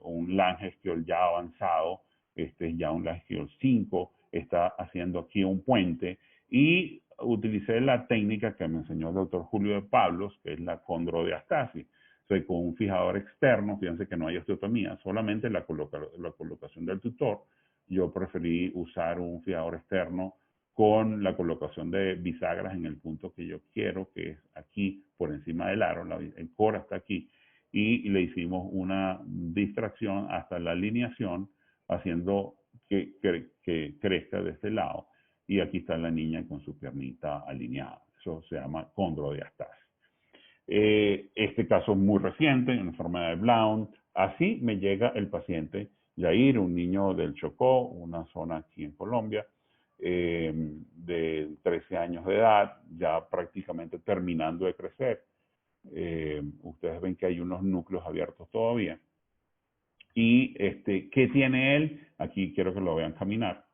un Lange-Skeol ya avanzado, este es ya un Lange-Skeol 5, está haciendo aquí un puente, y utilicé la técnica que me enseñó el doctor Julio de Pablos, que es la condrodiastasis. O sea, con un fijador externo, fíjense que no hay osteotomía, solamente la colocación del tutor. Yo preferí usar un fijador externo con la colocación de bisagras en el punto que yo quiero, que es aquí por encima del aro, el core está aquí, y le hicimos una distracción hasta la alineación, haciendo que crezca de este lado. Y aquí está la niña con su piernita alineada. Eso se llama condrodiastasis. Este caso es muy reciente, en enfermedad de Blount. Así me llega el paciente Yair, un niño del Chocó, una zona aquí en Colombia, de 13 años de edad, ya prácticamente terminando de crecer. Ustedes ven que hay unos núcleos abiertos todavía. Y ¿qué tiene él? Aquí quiero que lo vean caminar.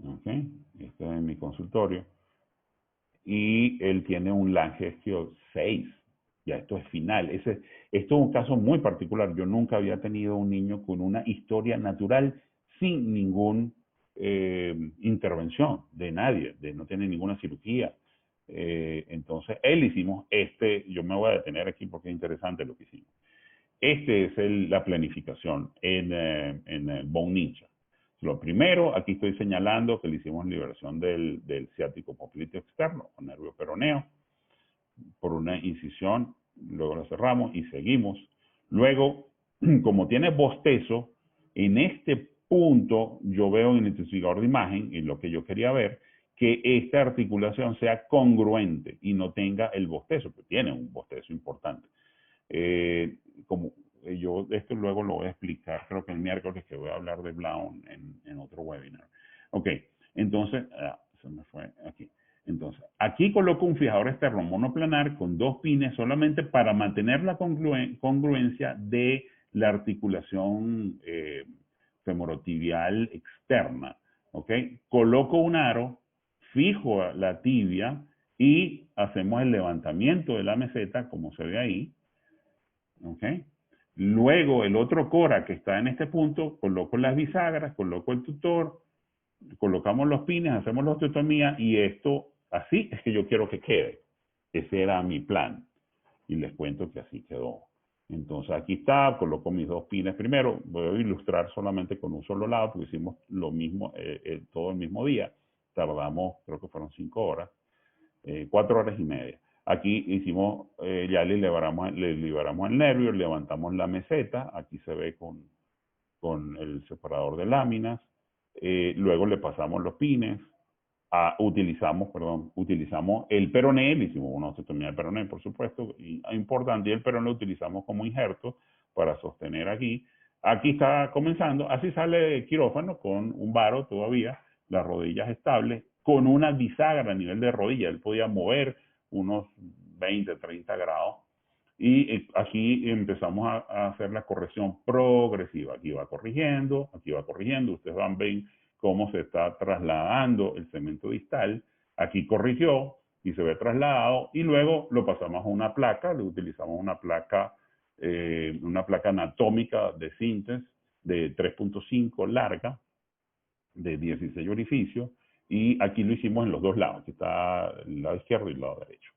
Okay. Este es mi consultorio. Y él tiene un Lange-Skeol 6. Ya esto es final. Esto es un caso muy particular. Yo nunca había tenido un niño con una historia natural sin ninguna intervención de nadie, no tiene ninguna cirugía. Entonces, él hicimos yo me voy a detener aquí porque es interesante lo que hicimos. Este es la planificación en Bone Ninja. Lo primero, aquí estoy señalando que le hicimos liberación del ciático popliteo externo, o nervio peroneo, por una incisión, luego lo cerramos y seguimos. Luego, como tiene bostezo, en este punto yo veo en el intensificador de imagen, y lo que yo quería ver, que esta articulación sea congruente y no tenga el bostezo, que tiene un bostezo importante. Como yo esto luego lo voy a explicar, creo que el miércoles, que voy a hablar de Blount en otro webinar. Ok, entonces, se me fue aquí. Entonces, aquí coloco un fijador externo monoplanar con 2 pines solamente para mantener la congruencia de la articulación femorotibial externa. Ok, coloco un aro, fijo la tibia y hacemos el levantamiento de la meseta, como se ve ahí. Okay. Luego el otro cora que está en este punto, coloco las bisagras, coloco el tutor, colocamos los pines, hacemos la osteotomía y esto así es que yo quiero que quede. Ese era mi plan y les cuento que así quedó. Entonces aquí está, coloco mis 2 pines primero, voy a ilustrar solamente con un solo lado porque hicimos lo mismo todo el mismo día. Tardamos, creo que fueron 5 horas, 4 horas y media. Aquí hicimos, ya le liberamos el nervio, levantamos la meseta, aquí se ve con el separador de láminas, luego le pasamos los pines, utilizamos el peroné, le hicimos una osteotomía del peroné, por supuesto, y importante, y el peroné lo utilizamos como injerto para sostener aquí. Aquí está comenzando, así sale de quirófano con un varo todavía, las rodillas estables, con una bisagra a nivel de rodilla, él podía mover unos 20, 30 grados, y aquí empezamos a hacer la corrección progresiva. Aquí va corrigiendo, ustedes van a ver cómo se está trasladando el segmento distal. Aquí corrigió y se ve trasladado, y luego lo pasamos a una placa, le utilizamos una placa anatómica de síntesis de 3.5 larga, de 16 orificios, y aquí lo hicimos en los dos lados, aquí está el lado izquierdo y el lado derecho.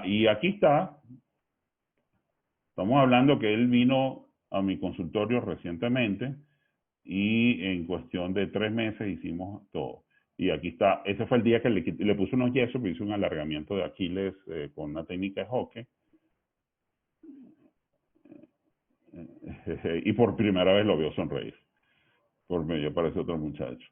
Y aquí está, estamos hablando que él vino a mi consultorio recientemente, y en cuestión de 3 meses hicimos todo. Y aquí está, ese fue el día que le puse unos yesos, me hice un alargamiento de Aquiles con una técnica de hockey. Y por primera vez lo veo sonreír. Por medio parece otro muchacho.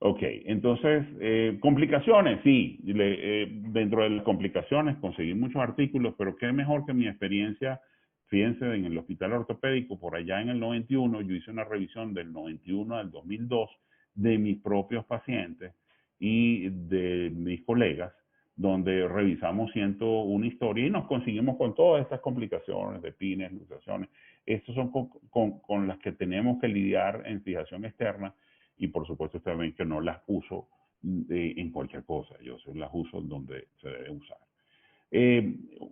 Ok, entonces, complicaciones, sí. Dentro de las complicaciones conseguí muchos artículos, pero qué mejor que mi experiencia. Fíjense, en el hospital ortopédico, por allá en el 91, yo hice una revisión del 91 al 2002 de mis propios pacientes y de mis colegas, donde revisamos 101 historias y nos conseguimos con todas estas complicaciones de pines, luxaciones. Estas son con las que tenemos que lidiar en fijación externa, y por supuesto ustedes ven que no las uso en cualquier cosa, yo las uso donde se debe usar.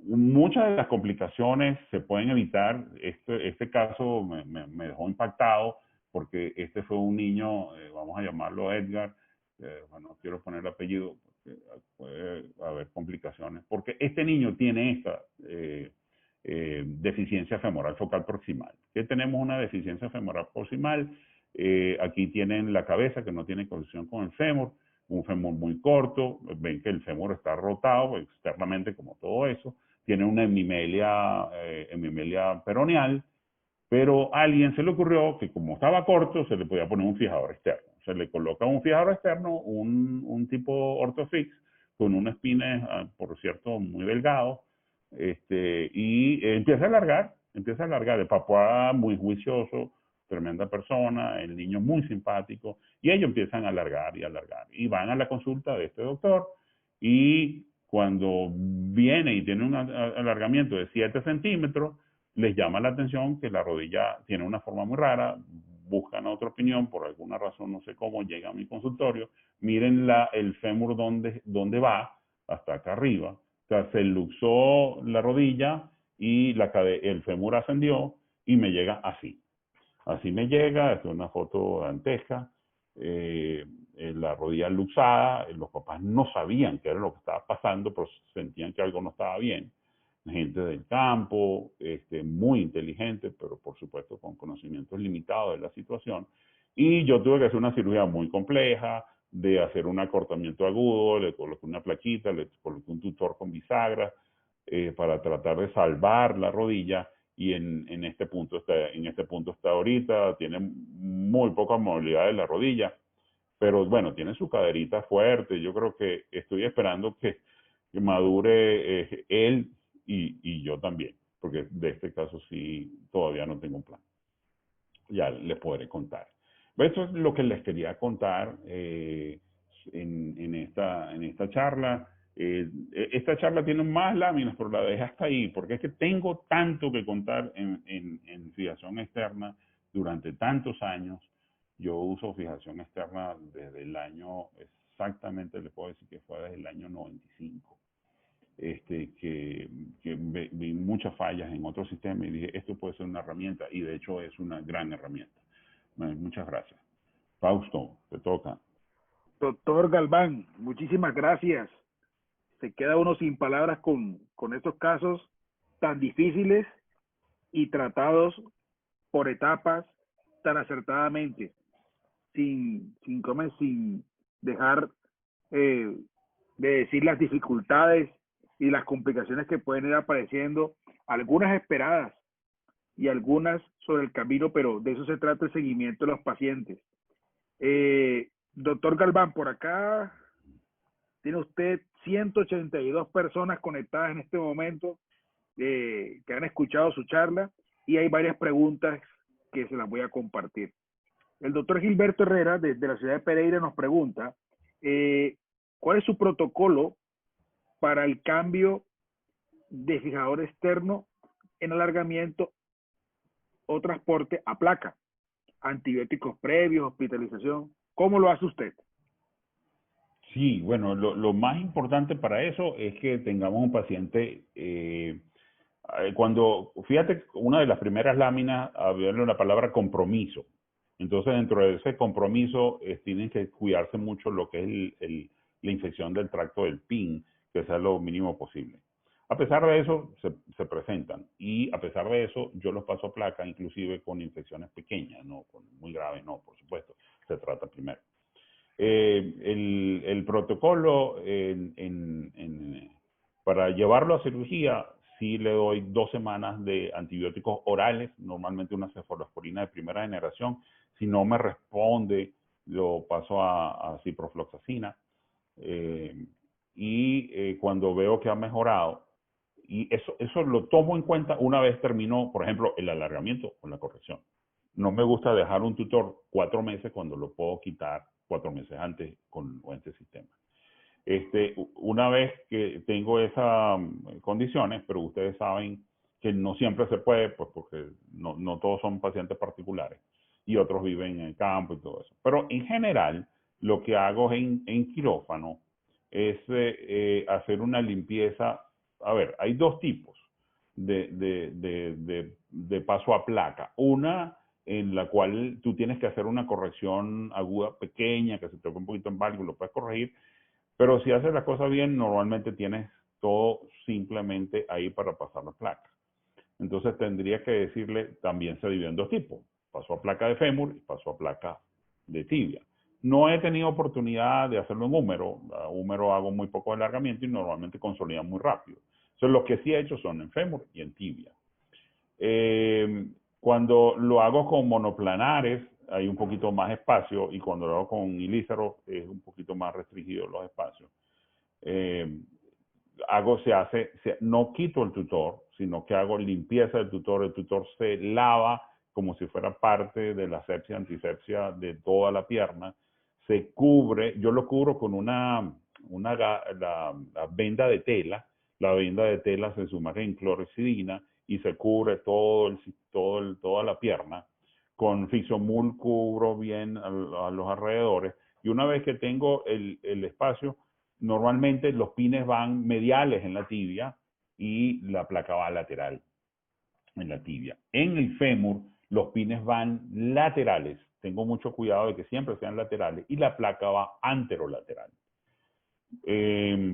Muchas de las complicaciones se pueden evitar. Este caso me dejó impactado porque este fue un niño, vamos a llamarlo Edgar, bueno, quiero poner el apellido porque puede haber complicaciones, porque este niño tiene esta deficiencia femoral focal proximal. ¿Qué tenemos? Una deficiencia femoral proximal. Aquí tienen la cabeza que no tiene conexión con el fémur, un fémur muy corto, ven que el fémur está rotado externamente como todo eso, tiene una hemimelia peroneal, pero a alguien se le ocurrió que como estaba corto se le podía poner un fijador externo. Se le coloca un fijador externo, un tipo ortofix, con un spine, por cierto, muy delgado, y empieza a alargar, el papá muy juicioso, tremenda persona, el niño muy simpático, y ellos empiezan a alargar y alargar, y van a la consulta de este doctor, y cuando viene y tiene un alargamiento de 7 centímetros, les llama la atención que la rodilla tiene una forma muy rara, buscan otra opinión, por alguna razón, no sé cómo, llegan a mi consultorio, miren el fémur donde va, hasta acá arriba, o sea, se luxó la rodilla y el fémur ascendió y me llega así. Así me llega, es una foto dantesca, la rodilla luxada, los papás no sabían qué era lo que estaba pasando, pero sentían que algo no estaba bien. Gente del campo, muy inteligente, pero por supuesto con conocimientos limitados de la situación. Y yo tuve que hacer una cirugía muy compleja, de hacer un acortamiento agudo, le coloqué una plaquita, le coloqué un tutor con bisagra, para tratar de salvar la rodilla, y en este punto está ahorita, tiene muy poca movilidad de la rodilla, pero bueno, tiene su caderita fuerte. Yo creo que estoy esperando que madure él y yo también, porque de este caso sí todavía no tengo un plan. Ya les podré contar. Esto es lo que les quería contar en esta charla. Esta charla tiene más láminas, pero la dejé hasta ahí, porque es que tengo tanto que contar en fijación externa durante tantos años. Yo uso fijación externa desde el año, exactamente les puedo decir que fue desde el año 95. Que vi muchas fallas en otro sistema y dije, esto puede ser una herramienta, y de hecho es una gran herramienta. Muchas gracias. Fausto, te toca. Doctor Galván, muchísimas gracias. Se queda uno sin palabras con estos casos tan difíciles y tratados por etapas tan acertadamente, sin dejar de decir las dificultades y las complicaciones que pueden ir apareciendo, algunas esperadas y algunas sobre el camino, pero de eso se trata el seguimiento de los pacientes. Doctor Galván, por acá tiene usted 182 personas conectadas en este momento que han escuchado su charla y hay varias preguntas que se las voy a compartir. El doctor Gilberto Herrera, desde la ciudad de Pereira, nos pregunta, ¿cuál es su protocolo para el cambio de fijador externo en alargamiento o transporte a placa? Antibióticos previos, hospitalización. ¿Cómo lo hace usted? Sí, bueno, lo más importante para eso es que tengamos un paciente, fíjate, una de las primeras láminas había la palabra compromiso. Entonces, dentro de ese compromiso, tienen que cuidarse mucho lo que es la infección del tracto del PIN, que sea lo mínimo posible. A pesar de eso, se presentan. Y a pesar de eso, yo los paso a placa, inclusive con infecciones pequeñas, no con muy graves, no, por supuesto. Se trata primero. El protocolo para llevarlo a cirugía, sí le doy 2 semanas de antibióticos orales, normalmente una cefalosporina de primera generación. Si no me responde, lo paso a ciprofloxacina. Cuando veo que ha mejorado, y eso lo tomo en cuenta una vez termino, por ejemplo, el alargamiento o la corrección. No me gusta dejar un tutor 4 meses cuando lo puedo quitar 4 meses antes con este sistema. Una vez que tengo esas condiciones, pero ustedes saben que no siempre se puede, pues porque no todos son pacientes particulares y otros viven en el campo y todo eso. Pero en general, lo que hago en quirófano es hacer una limpieza. A ver, hay 2 tipos de paso a placa. Una en la cual tú tienes que hacer una corrección aguda pequeña, que se te fue un poquito en valgo, lo puedes corregir, pero si haces la cosa bien, normalmente tienes todo simplemente ahí para pasar la placa. Entonces tendría que decirle, también se divide en 2 tipos, paso a placa de fémur y paso a placa de tibia. No he tenido oportunidad de hacerlo en húmero. Húmero hago muy poco alargamiento y normalmente consolida muy rápido. Entonces, lo que sí he hecho son en fémur y en tibia. Cuando lo hago con monoplanares, hay un poquito más espacio, y cuando lo hago con ilízaro es un poquito más restringido los espacios. No quito el tutor, sino que hago limpieza del tutor. El tutor se lava como si fuera parte de la asepsia, antisepsia de toda la pierna. Se cubre, yo lo cubro con la venda de tela. La venda de tela se sumerge en clorexidina y se cubre toda la pierna. Con Fixomul cubro bien a los alrededores. Y una vez que tengo el espacio, normalmente los pines van mediales en la tibia y la placa va lateral en la tibia. En el fémur, los pines van laterales. Tengo mucho cuidado de que siempre sean laterales y la placa va anterolateral.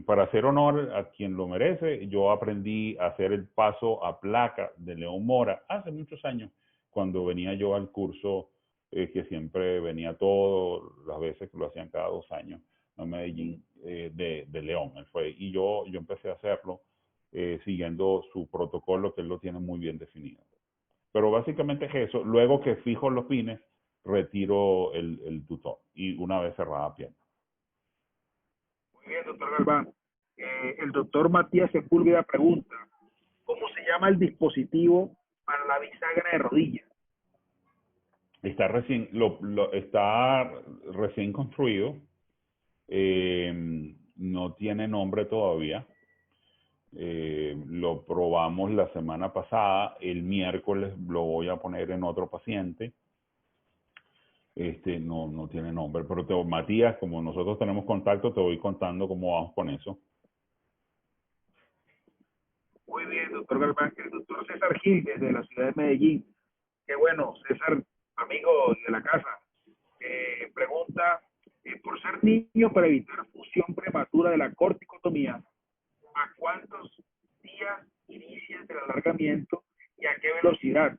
Para hacer honor a quien lo merece, yo aprendí a hacer el paso a placa de León Mora hace muchos años, cuando venía yo al curso, que siempre venía todas las veces, que lo hacían cada 2 años, a Medellín, de León. Él fue, y yo empecé a hacerlo siguiendo su protocolo, que él lo tiene muy bien definido. Pero básicamente es eso. Luego que fijo los pines, retiro el tutor y una vez cerrada la pierna. Muy bien, doctor Galván. El doctor Matías Sepúlveda pregunta, ¿cómo se llama el dispositivo para la bisagra de rodilla? Está recién construido. No tiene nombre todavía. Lo probamos la semana pasada. El miércoles lo voy a poner en otro paciente. No tiene nombre, pero Matías, como nosotros tenemos contacto, te voy contando cómo vamos con eso. Muy bien, doctor Galván. El doctor César Gil, desde la ciudad de Medellín. Qué bueno, César, amigo de la casa, pregunta, por ser niño para evitar fusión prematura de la corticotomía, ¿a cuántos días inicias el alargamiento y a qué velocidad?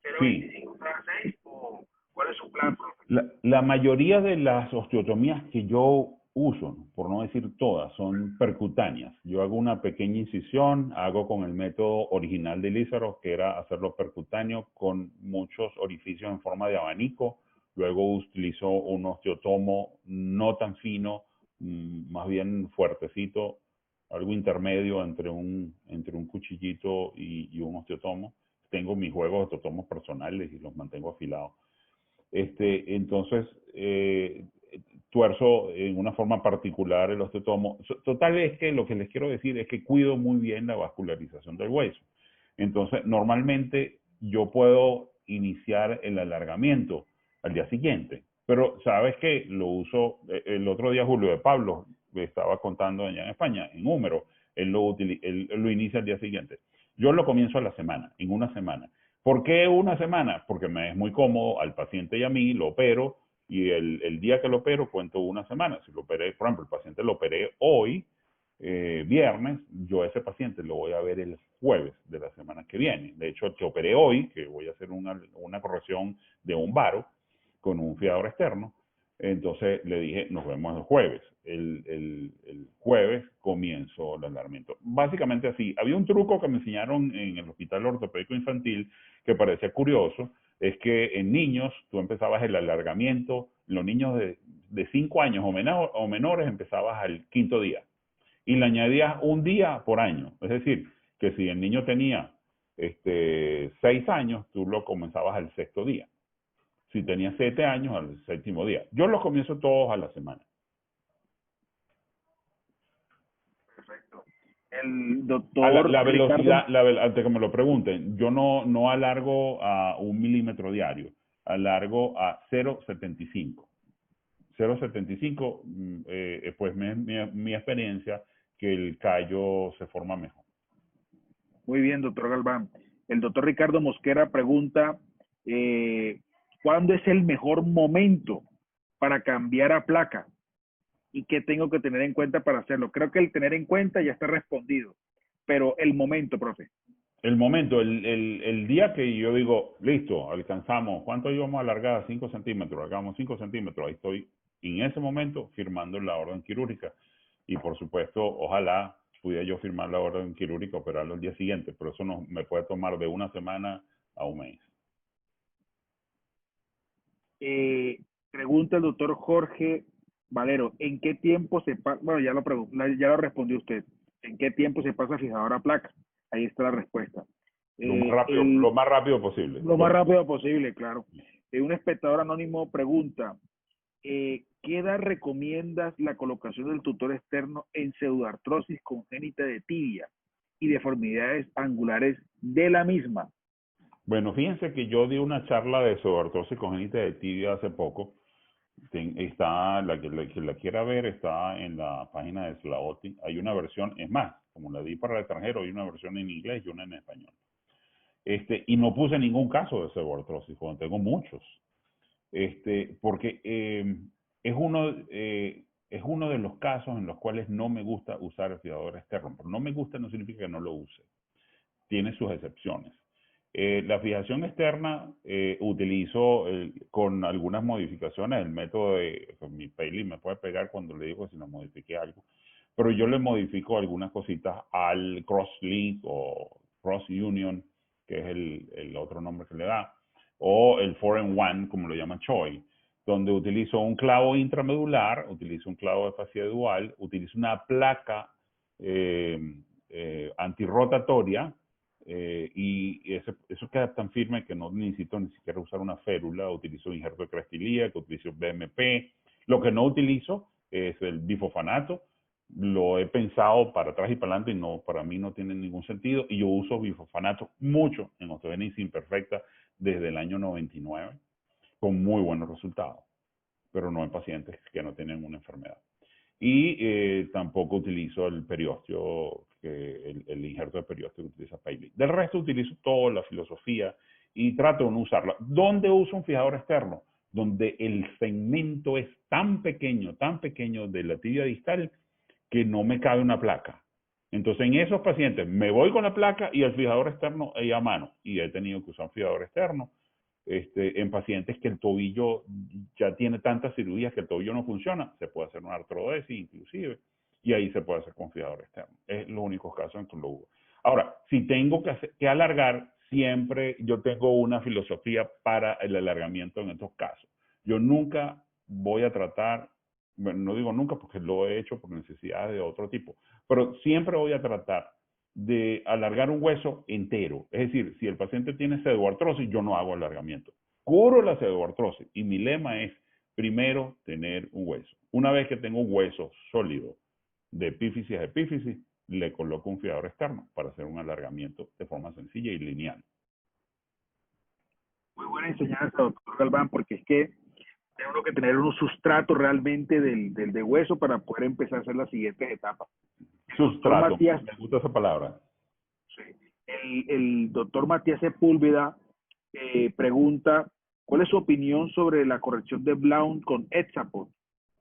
¿0.25 cada 6 o cuál es su plan, profe? La mayoría de las osteotomías que yo uso, por no decir todas, son percutáneas. Yo hago una pequeña incisión, hago con el método original de Lízaro, que era hacerlo percutáneo con muchos orificios en forma de abanico. Luego utilizo un osteotomo no tan fino, más bien fuertecito, algo intermedio entre un cuchillito y un osteotomo. Tengo mis juegos de osteotomos personales y los mantengo afilados. Entonces, tuerzo en una forma particular el osteotomo. Total es que lo que les quiero decir es que cuido muy bien la vascularización del hueso. Entonces, normalmente yo puedo iniciar el alargamiento al día siguiente, pero sabes que lo uso, el otro día Julio de Pablo me estaba contando allá en España, en Húmero, él lo inicia al día siguiente. Yo lo comienzo a la semana, en una semana. ¿Por qué una semana? Porque me es muy cómodo al paciente y a mí, lo opero, y el día que lo opero cuento una semana. Si lo operé, por ejemplo, el paciente lo operé hoy, viernes, yo a ese paciente lo voy a ver el jueves de la semana que viene. De hecho, el que operé hoy, que voy a hacer una corrección de un varo con un fiador externo, entonces le dije, nos vemos el jueves. El jueves comienzo el alargamiento. Básicamente así. Había un truco que me enseñaron en el Hospital Ortopédico Infantil que parecía curioso, es que en niños tú empezabas el alargamiento, los niños de 5 años o menores empezabas al quinto día y le añadías un día por año. Es decir, que si el niño tenía 6 años, tú lo comenzabas al sexto día. Si tenía 7 años, al séptimo día. Yo los comienzo todos a la semana. Perfecto. El A doctor la Ricardo, velocidad, antes que me lo pregunten, yo no alargo a 1 milímetro diario, alargo a 0,75. 0,75, pues mi experiencia, que el callo se forma mejor. muy bien, doctor Galván. El doctor Ricardo Mosquera pregunta, eh, ¿cuándo es el mejor momento para cambiar a placa? ¿Y qué tengo que tener en cuenta para hacerlo? Creo que el tener en cuenta ya está respondido, pero el momento, profe. El momento, el día que yo digo, listo, alcanzamos, ¿cuánto íbamos a alargar? 5 centímetros, alargamos 5 centímetros, ahí estoy en ese momento firmando la orden quirúrgica. Y por supuesto, ojalá pudiera yo firmar la orden quirúrgica, operarlo el día siguiente, pero eso no me puede tomar de una semana a un mes. Eh, Pregunta el doctor Jorge Valero, ¿en qué tiempo se pasa? Bueno, ya lo respondió usted. ¿En qué tiempo se pasa fijador a placa? Ahí está la respuesta. Lo más rápido posible. Lo más rápido posible, claro. Un espectador anónimo pregunta, ¿qué edad recomiendas la colocación del tutor externo en pseudoartrosis congénita de tibia y deformidades angulares de la misma? Bueno, fíjense que yo di una charla de pseudoartrosis congénita de tibia hace poco. Está, que la quiera ver está en la página de Slavoti. Hay una versión, es más, como la di para el extranjero, hay una versión en inglés y una en español. Y no puse ningún caso de pseudoartrosis, cuando tengo muchos. Porque es uno de los casos en los cuales no me gusta usar el fijador externo. Pero no me gusta no significa que no lo use. Tiene sus excepciones. La fijación externa utilizo con algunas modificaciones el método de mi Paley me puede pegar cuando le digo si no modifique algo, pero yo le modifico algunas cositas al Crosslink o Cross Union, que es el otro nombre que le da, o el 4-in-1, como lo llama Choi, donde utilizo un clavo intramedular, utilizo un clavo de fascia dual, utilizo una placa antirrotatoria, y eso queda tan firme que no necesito ni siquiera usar una férula. Utilizo injerto de cresta ilíaca, utilizo BMP. Lo que no utilizo es el bifosfanato. Lo he pensado para atrás y para adelante y no, para mí no tiene ningún sentido. Y yo uso bifosfanato mucho en osteogénesis imperfecta desde el año 99 con muy buenos resultados, pero no en pacientes que no tienen una enfermedad. Y tampoco utilizo el periósteo, el injerto de periósteo que utiliza Paley. Del resto utilizo toda la filosofía y trato de no usarla. ¿Dónde uso un fijador externo? Donde el segmento es tan pequeño de la tibia distal que no me cabe una placa. Entonces en esos pacientes me voy con la placa y el fijador externo ahí a mano. Y he tenido que usar un fijador externo En pacientes que el tobillo ya tiene tantas cirugías que el tobillo no funciona, se puede hacer una artrodesis inclusive, y ahí se puede hacer con fijador externo. Es los únicos casos en que lo hubo. Ahora, si tengo que alargar, siempre yo tengo una filosofía para el alargamiento en estos casos. Yo nunca voy a tratar, bueno, no digo nunca porque lo he hecho por necesidades de otro tipo, pero siempre voy a tratar de alargar un hueso entero. Es decir, si el paciente tiene pseudoartrosis, yo no hago alargamiento. Curo la pseudoartrosis y mi lema es primero tener un hueso. Una vez que tengo un hueso sólido de epífisis a epífisis, le coloco un fijador externo para hacer un alargamiento de forma sencilla y lineal. Muy buena enseñanza, doctor Galván, porque es que tengo que tener un sustrato realmente del de hueso para poder empezar a hacer las siguientes etapas. Doctor Sustrato, Matías, me gusta esa palabra. sí, el doctor Matías Sepúlveda pregunta, ¿cuál es su opinión sobre la corrección de Blount con Exapod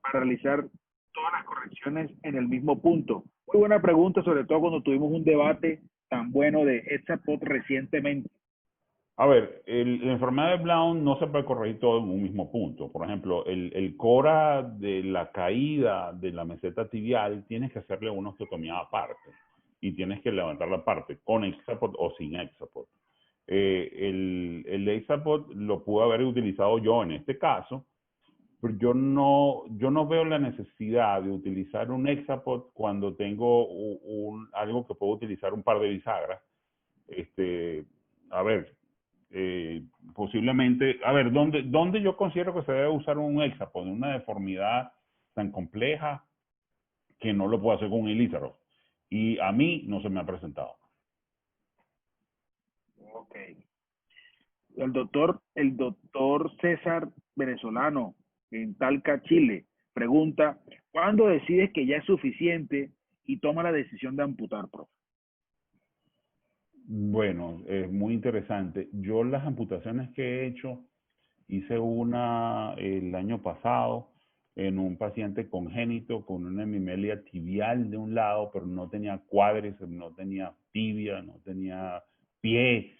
para realizar todas las correcciones en el mismo punto? Muy buena pregunta, sobre todo cuando tuvimos un debate tan bueno de Exapod recientemente. A ver, la enfermedad de Blount no se puede corregir todo en un mismo punto. Por ejemplo, el cora de la caída de la meseta tibial, tienes que hacerle una osteotomía aparte y tienes que levantarla aparte, con Exapod o sin Exapod. El Exapod lo pude haber utilizado yo en este caso, pero yo no veo la necesidad de utilizar un Exapod cuando tengo algo que puedo utilizar un par de bisagras. A ver, posiblemente, a ver, ¿dónde yo considero que se debe usar un Exapod? Una deformidad tan compleja que no lo puedo hacer con un ilízaro. Y a mí no se me ha presentado. Ok. El doctor César Venezolano en Talca, Chile, pregunta, ¿cuándo decides que ya es suficiente y toma la decisión de amputar, profe? Bueno, es muy interesante. Yo las amputaciones que he hecho, hice una el año pasado en un paciente congénito con una hemimelia tibial de un lado, pero no tenía cuádriceps, no tenía tibia, no tenía pie,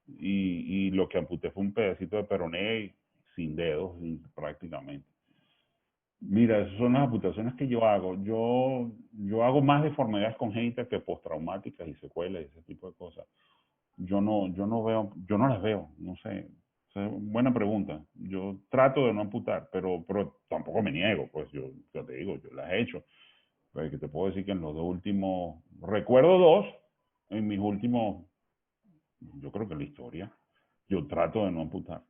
y lo que amputé fue un pedacito de peroné sin dedos prácticamente. Mira, esas son las amputaciones que yo hago. Yo hago más deformidades congénitas que postraumáticas y secuelas y ese tipo de cosas. Yo no las veo, no sé. O sea, buena pregunta. Yo trato de no amputar, pero tampoco me niego, pues yo te digo, yo las he hecho. Pues que te puedo decir que en los dos últimos, recuerdo dos, en mis últimos, yo creo que en la historia, yo trato de no amputar.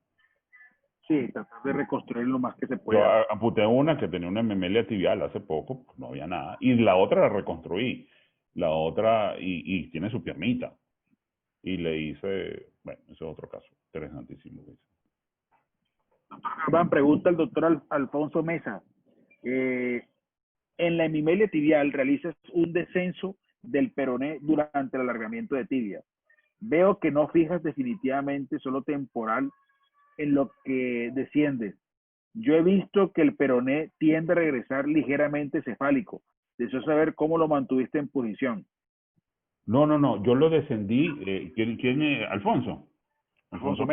Sí, tratar de reconstruir lo más que se Yo pueda. amputé una que tenía una hemimelia tibial hace poco, pues no había nada, y la otra la reconstruí. La otra, y tiene su piernita. Y le hice, bueno, ese es otro caso, interesantísimo. Van, pregunta el doctor Alfonso Mesa. En la hemimelia tibial realizas un descenso del peroné durante el alargamiento de tibia. Veo que no fijas definitivamente, solo temporal, en lo que desciendes. Yo he visto que el peroné tiende a regresar ligeramente cefálico. Deseo saber cómo lo mantuviste en posición. No, yo lo descendí, ¿quién es? Alfonso. Alfonso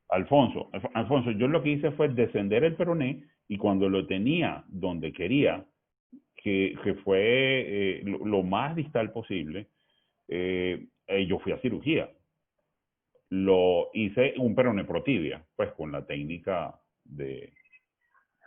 Alfonso, Mesa. Alfonso, yo lo que hice fue descender el peroné y cuando lo tenía donde quería, que fue lo más distal posible, yo fui a cirugía. Lo hice un peroné protibia, pues con la técnica de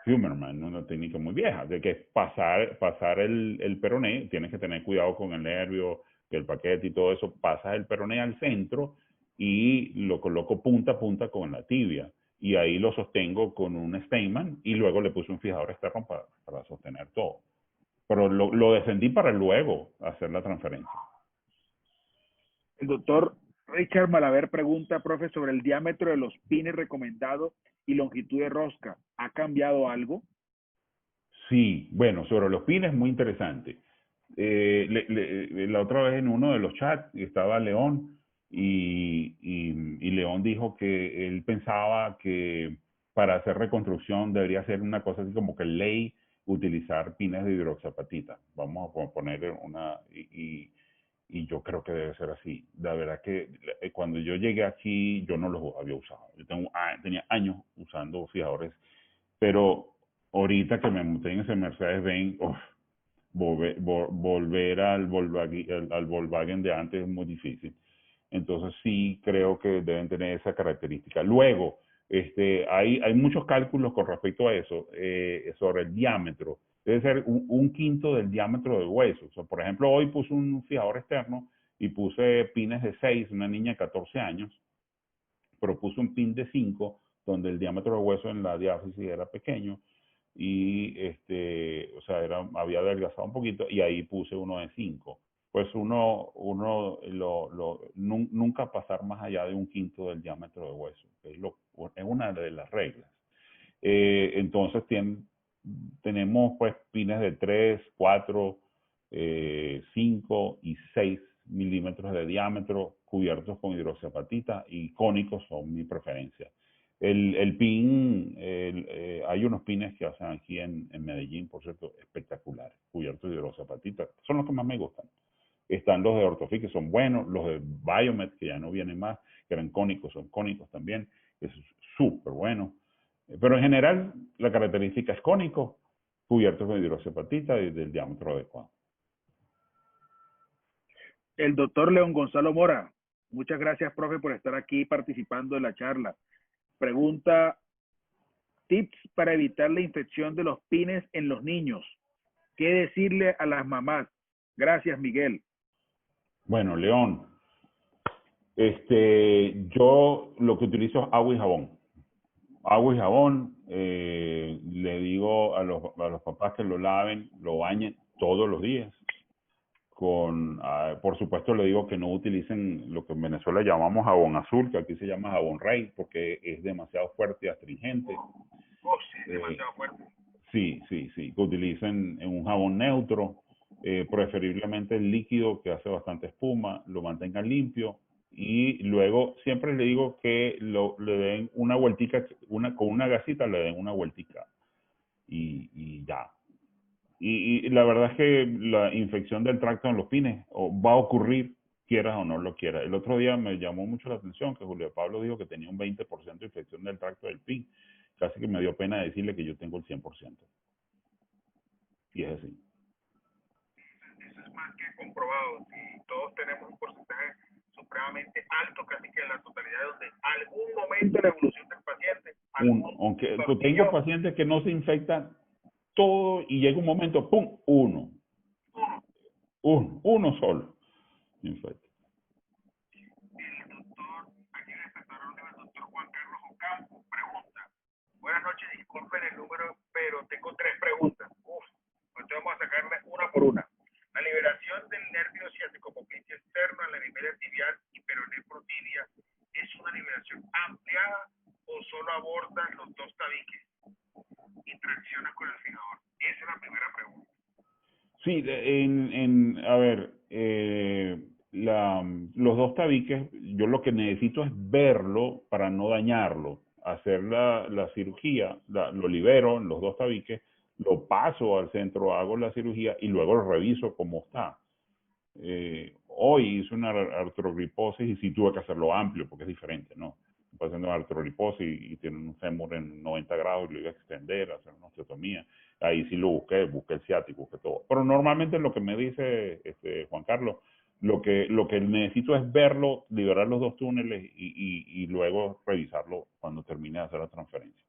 Humerman, una técnica muy vieja, de que pasar el peroné, tienes que tener cuidado con el nervio, el paquete y todo eso, pasas el peroné al centro y lo coloco punta a punta con la tibia. Y ahí lo sostengo con un Steinman y luego le puse un fijador externo para sostener todo. Pero lo defendí para luego hacer la transferencia. El doctor Richard Malaver pregunta, profe, sobre el diámetro de los pines recomendado y longitud de rosca. ¿Ha cambiado algo? Sí, bueno, sobre los pines, muy interesante. La otra vez en uno de los chats estaba León y León dijo que él pensaba que para hacer reconstrucción debería ser una cosa así como que ley utilizar pines de hidroxapatita. Vamos a poner una, y yo creo que debe ser así. La verdad que cuando yo llegué aquí, yo no los había usado. Yo tenía años usando fijadores, pero ahorita que me monté en ese Mercedes-Benz, volver al Volkswagen de antes es muy difícil. Entonces sí creo que deben tener esa característica. Luego, hay muchos cálculos con respecto a eso, sobre el diámetro. Debe ser un quinto del diámetro del hueso. O sea, por ejemplo, hoy puse un fijador externo y puse pines de 6, una niña de 14 años, pero puse un pin de 5, donde el diámetro del hueso en la diáfisis era pequeño y o sea, había adelgazado un poquito y ahí puse uno de 5. Pues nunca pasar más allá de un quinto del diámetro de hueso, que es una de las reglas. Entonces tenemos pues pines de 3, 4, 5 y 6 milímetros de diámetro cubiertos con hidroxiapatita y cónicos son mi preferencia. El pin, hay unos pines que hacen aquí en Medellín, por cierto, espectaculares, cubiertos de hidroxiapatita, son los que más me gustan. Están los de Ortofix, que son buenos, los de Biomet, que ya no vienen más, que eran cónicos, son cónicos también, que es súper bueno. Pero en general, la característica es cónico, cubiertos con hidroxiapatita y del diámetro adecuado. El doctor León Gonzalo Mora, muchas gracias, profe, por estar aquí participando de la charla. Pregunta, tips para evitar la infección de los pines en los niños. ¿Qué decirle a las mamás? Gracias, Miguel. Bueno, León, yo lo que utilizo es agua y jabón. Agua y jabón, le digo a los papás que lo laven, lo bañen todos los días. Por supuesto le digo que no utilicen lo que en Venezuela llamamos jabón azul, que aquí se llama jabón rey, porque es demasiado fuerte y astringente. Sí, demasiado fuerte. Sí, que utilicen un jabón neutro, preferiblemente el líquido que hace bastante espuma, lo mantengan limpio y luego siempre le digo que le den una vueltica, con una gasita le den una vueltica y ya. Y la verdad es que la infección del tracto en los pines va a ocurrir, quieras o no lo quieras. El otro día me llamó mucho la atención que Julio Pablo dijo que tenía un 20% de infección del tracto del pin. Casi que me dio pena decirle que yo tengo el 100%. Y es así. Eso es más que comprobado. Si todos tenemos un porcentaje supremamente alto, casi que en la totalidad, donde algún momento en la evolución del paciente, Aunque tengo pacientes que no se infectan todo y llega un momento, ¡pum! Uno solo infecta. El doctor, aquí en el restaurante, el doctor Juan Carlos Ocampo, pregunta. Buenas noches, disculpen el número, pero tengo 3 preguntas. Entonces vamos a sacarle una por una. La liberación del nervio ciático poplitea externo en la hemisferia tibial y peroné protibia es una liberación ampliada o solo aborda los 2 tabiques y tracciona con el fijador. Esa es la primera pregunta. Sí, a ver, los 2 tabiques, yo lo que necesito es verlo para no dañarlo. Hacer la cirugía, lo libero en los 2 tabiques, lo paso al centro, hago la cirugía y luego lo reviso cómo está. Hoy hice una artrogriposis y sí tuve que hacerlo amplio porque es diferente, ¿no? Pasando una artrogriposis y tiene un fémur en 90 grados y lo iba a extender, hacer una osteotomía. Ahí sí lo busqué el ciático, busqué todo. Pero normalmente lo que me dice Juan Carlos, lo que necesito es verlo, liberar los 2 túneles y luego revisarlo cuando termine de hacer la transferencia.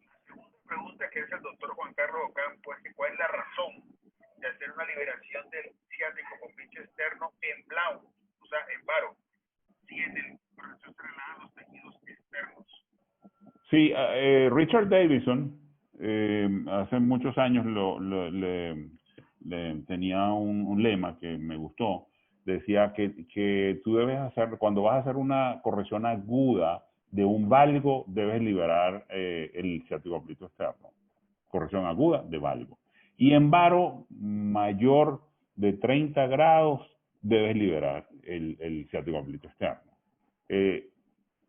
La segunda pregunta que es el doctor Juan Carlos Ocampo es que cuál es la razón de hacer una liberación del ciático poplitea externo en blanco, o sea, en varo, si en el proceso se relajan los tejidos externos. Sí, Richard Davidson hace muchos años tenía un lema que me gustó. Decía que tú debes hacer, cuando vas a hacer una corrección aguda de un valgo, debes liberar el ciático popliteo externo. Corrección aguda de valgo. Y en varo mayor de 30 grados, debes liberar el ciático popliteo externo.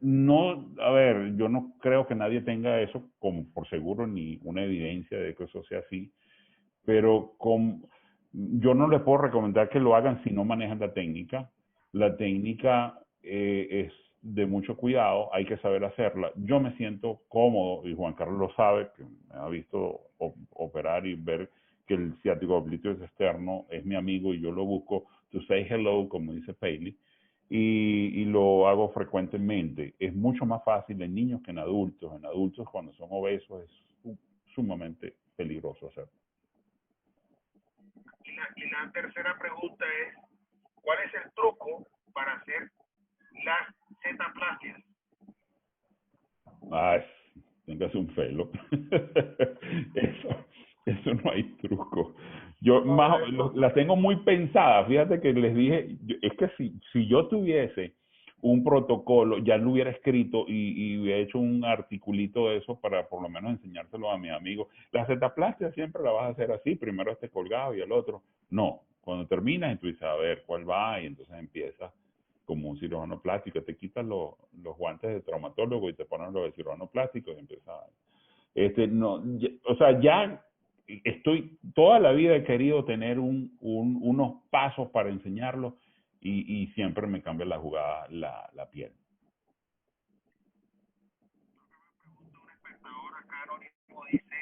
No, a ver, yo no creo que nadie tenga eso como por seguro ni una evidencia de que eso sea así, pero yo no les puedo recomendar que lo hagan si no manejan la técnica. La técnica es de mucho cuidado, hay que saber hacerla. Yo me siento cómodo, y Juan Carlos lo sabe, que me ha visto operar y ver que el ciático oblicuo externo es mi amigo y yo lo busco to say hello, como dice Paley, y lo hago frecuentemente. Es mucho más fácil en niños que en adultos. En adultos, cuando son obesos, es sumamente peligroso hacerlo. Y la tercera pregunta es, ¿cuál es el truco para hacer las zetaplasias? Ah, tengas un pelo. Eso no hay truco. Yo más, la tengo muy pensada. Fíjate que les dije, es que si yo tuviese un protocolo, ya lo hubiera escrito y hubiera hecho un articulito de eso para por lo menos enseñárselo a mis amigos. La zetaplastia siempre la vas a hacer así, primero este colgado y el otro. No, cuando terminas, entonces a ver cuál va y entonces empiezas como un cirujano plástico, te quitas los guantes de traumatólogo y te ponen los de cirujano plástico y empiezas no, o sea, ya toda la vida he querido tener unos pasos para enseñarlos y siempre me cambia la jugada la piel. Un espectador acá anónimo dice,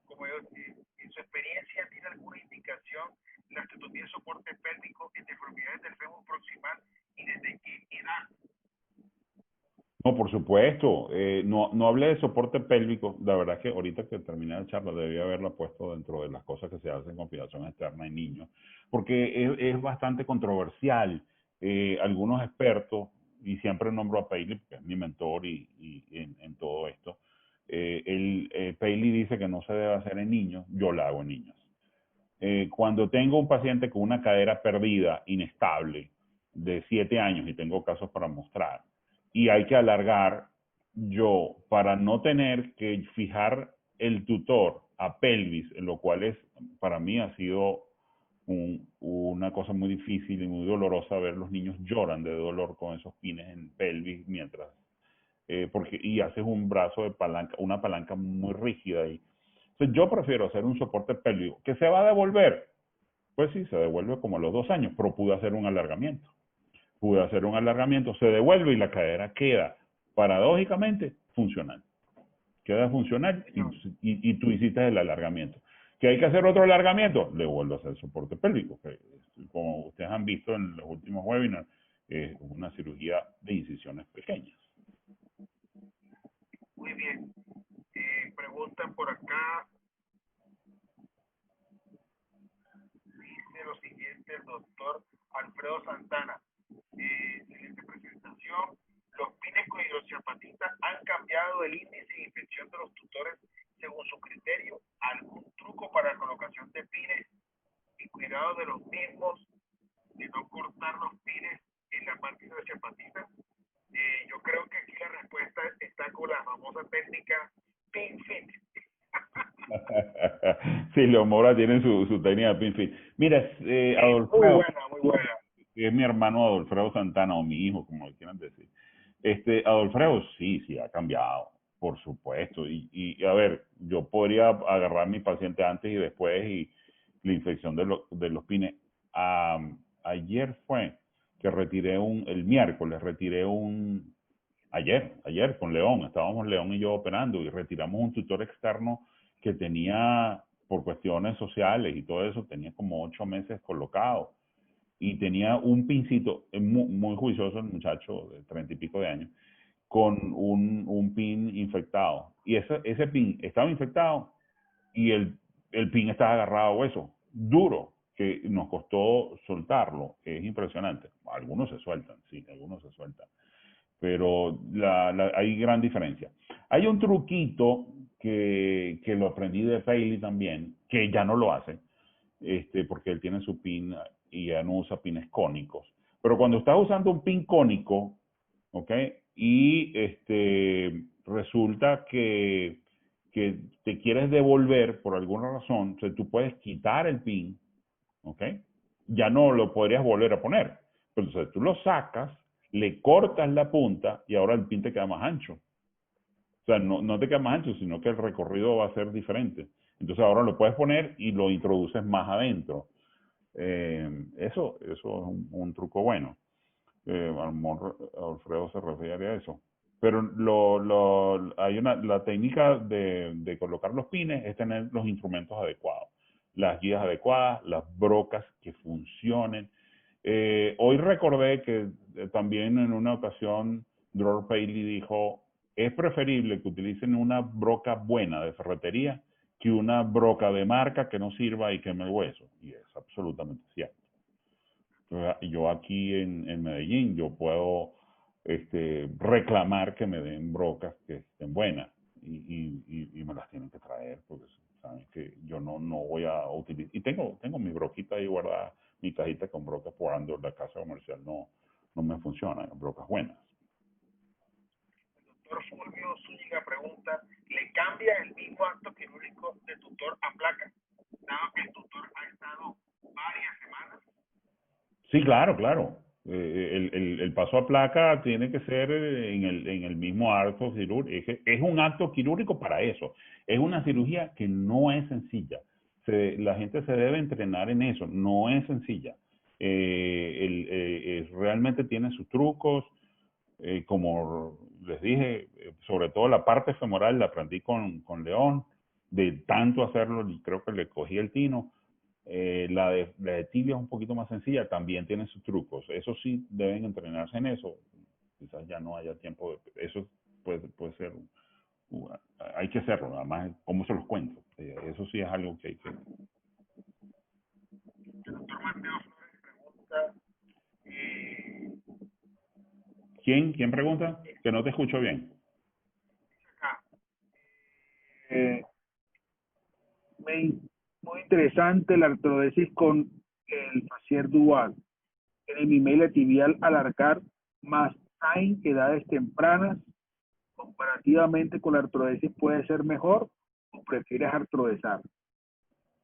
como yo, en su experiencia, ¿tiene alguna indicación la osteotomía de soporte pélvico en deformidades del fémur proximal y desde qué edad? No, por supuesto. No hablé de soporte pélvico. La verdad es que ahorita que terminé la charla debía haberla puesto dentro de las cosas que se hacen con fijación externa en niños, porque es bastante controversial. Algunos expertos, y siempre nombro a Paley, que es mi mentor y en todo esto, Paley dice que no se debe hacer en niños, yo la hago en niños. Cuando tengo un paciente con una cadera perdida, inestable, de 7 años, y tengo casos para mostrar, y hay que alargar, yo, para no tener que fijar el tutor a pelvis, lo cual para mí ha sido una cosa muy difícil y muy dolorosa ver los niños lloran de dolor con esos pines en pelvis mientras, y haces un brazo de palanca, una palanca muy rígida y entonces, yo prefiero hacer un soporte pélvico. ¿Que se va a devolver? Pues sí, se devuelve como a los 2 años, pero pude hacer un alargamiento. Pude hacer un alargamiento, se devuelve y la cadera queda paradójicamente funcional. Queda funcional y tú hiciste el alargamiento. ¿Que hay que hacer otro alargamiento? Le vuelvo a hacer soporte pélvico, que como ustedes han visto en los últimos webinars, es una cirugía de incisiones pequeñas. Muy bien. Preguntan por acá, dice lo siguiente el doctor Alfredo Santana. Excelente presentación. Los pines con hidroxiapatita han cambiado el índice de infección de los tutores según su criterio. ¿Algún truco para la colocación de pines y cuidado de los mismos, de no cortar los pines en la parte hidroxiapatita? Yo creo que aquí la respuesta está con la famosa técnica pin fit. Sí, los Mora tienen su técnica de pinfit. Mira, Adolfo, Muy buena, muy buena. es mi hermano Adolfredo Santana, o mi hijo, como le quieran decir. Adolfredo, sí, ha cambiado, por supuesto. Y a ver, yo podría agarrar a mi paciente antes y después y la infección de los pines. Ayer fue que el miércoles ayer con León, estábamos León y yo operando y retiramos un tutor externo que tenía, por cuestiones sociales y todo eso, tenía como 8 meses colocado y tenía un pincito, muy juicioso el muchacho de 30 y pico de años, con un pin infectado. Y ese pin estaba infectado y el pin estaba agarrado a hueso, duro, que nos costó soltarlo. Es impresionante. Algunos se sueltan, sí, algunos se sueltan. Pero hay gran diferencia. Hay un truquito que lo aprendí de Paley también, que ya no lo hace, porque él tiene su pin y ya no usa pines cónicos. Pero cuando estás usando un pin cónico, ¿ok? Y resulta que te quieres devolver por alguna razón, o sea, tú puedes quitar el pin, ¿ok? Ya no lo podrías volver a poner. Pero entonces tú lo sacas, le cortas la punta y ahora el pin te queda más ancho. O sea, no te queda más ancho, sino que el recorrido va a ser diferente. Entonces ahora lo puedes poner y lo introduces más adentro. Eso es un truco bueno. A lo mejor Alfredo se refiere a eso. Pero la técnica de colocar los pines es tener los instrumentos adecuados, las guías adecuadas, las brocas que funcionen. Hoy recordé que también en una ocasión Dror Paley dijo, es preferible que utilicen una broca buena de ferretería que una broca de marca que no sirva y queme el hueso. Y es absolutamente cierto. Yo aquí en Medellín, yo puedo reclamar que me den brocas que estén buenas y me las tienen que traer porque saben que yo no voy a utilizar. Y tengo mi broquita ahí guardada, mi cajita con brocas por ando, la casa comercial no me funciona, brocas buenas. Doctor Fulvio Zúñiga pregunta, ¿le cambia el mismo acto quirúrgico de tutor a placa, dado que el tutor ha estado varias semanas? Sí, claro, claro. El paso a placa tiene que ser en el mismo acto quirúrgico. Es un acto quirúrgico para eso. Es una cirugía que no es sencilla. La gente se debe entrenar en eso. No es sencilla. Realmente tiene sus trucos. Como les dije, sobre todo la parte femoral la aprendí con León. De tanto hacerlo, creo que le cogí el tino. La de tibia es un poquito más sencilla, también tiene sus trucos. Eso sí, deben entrenarse en eso. Quizás ya no haya tiempo. Eso puede ser. Hay que hacerlo, nada más. ¿Cómo se los cuento? Eso sí es algo que hay que. El doctor Mateo Flores pregunta, eh, ¿Quién pregunta? Que no te escucho bien. acá, eh, muy interesante la artrodesis con el fascier dual. En el email tibial alargar más en edades tempranas, comparativamente con la artrodesis, ¿puede ser mejor o prefieres artrodesar?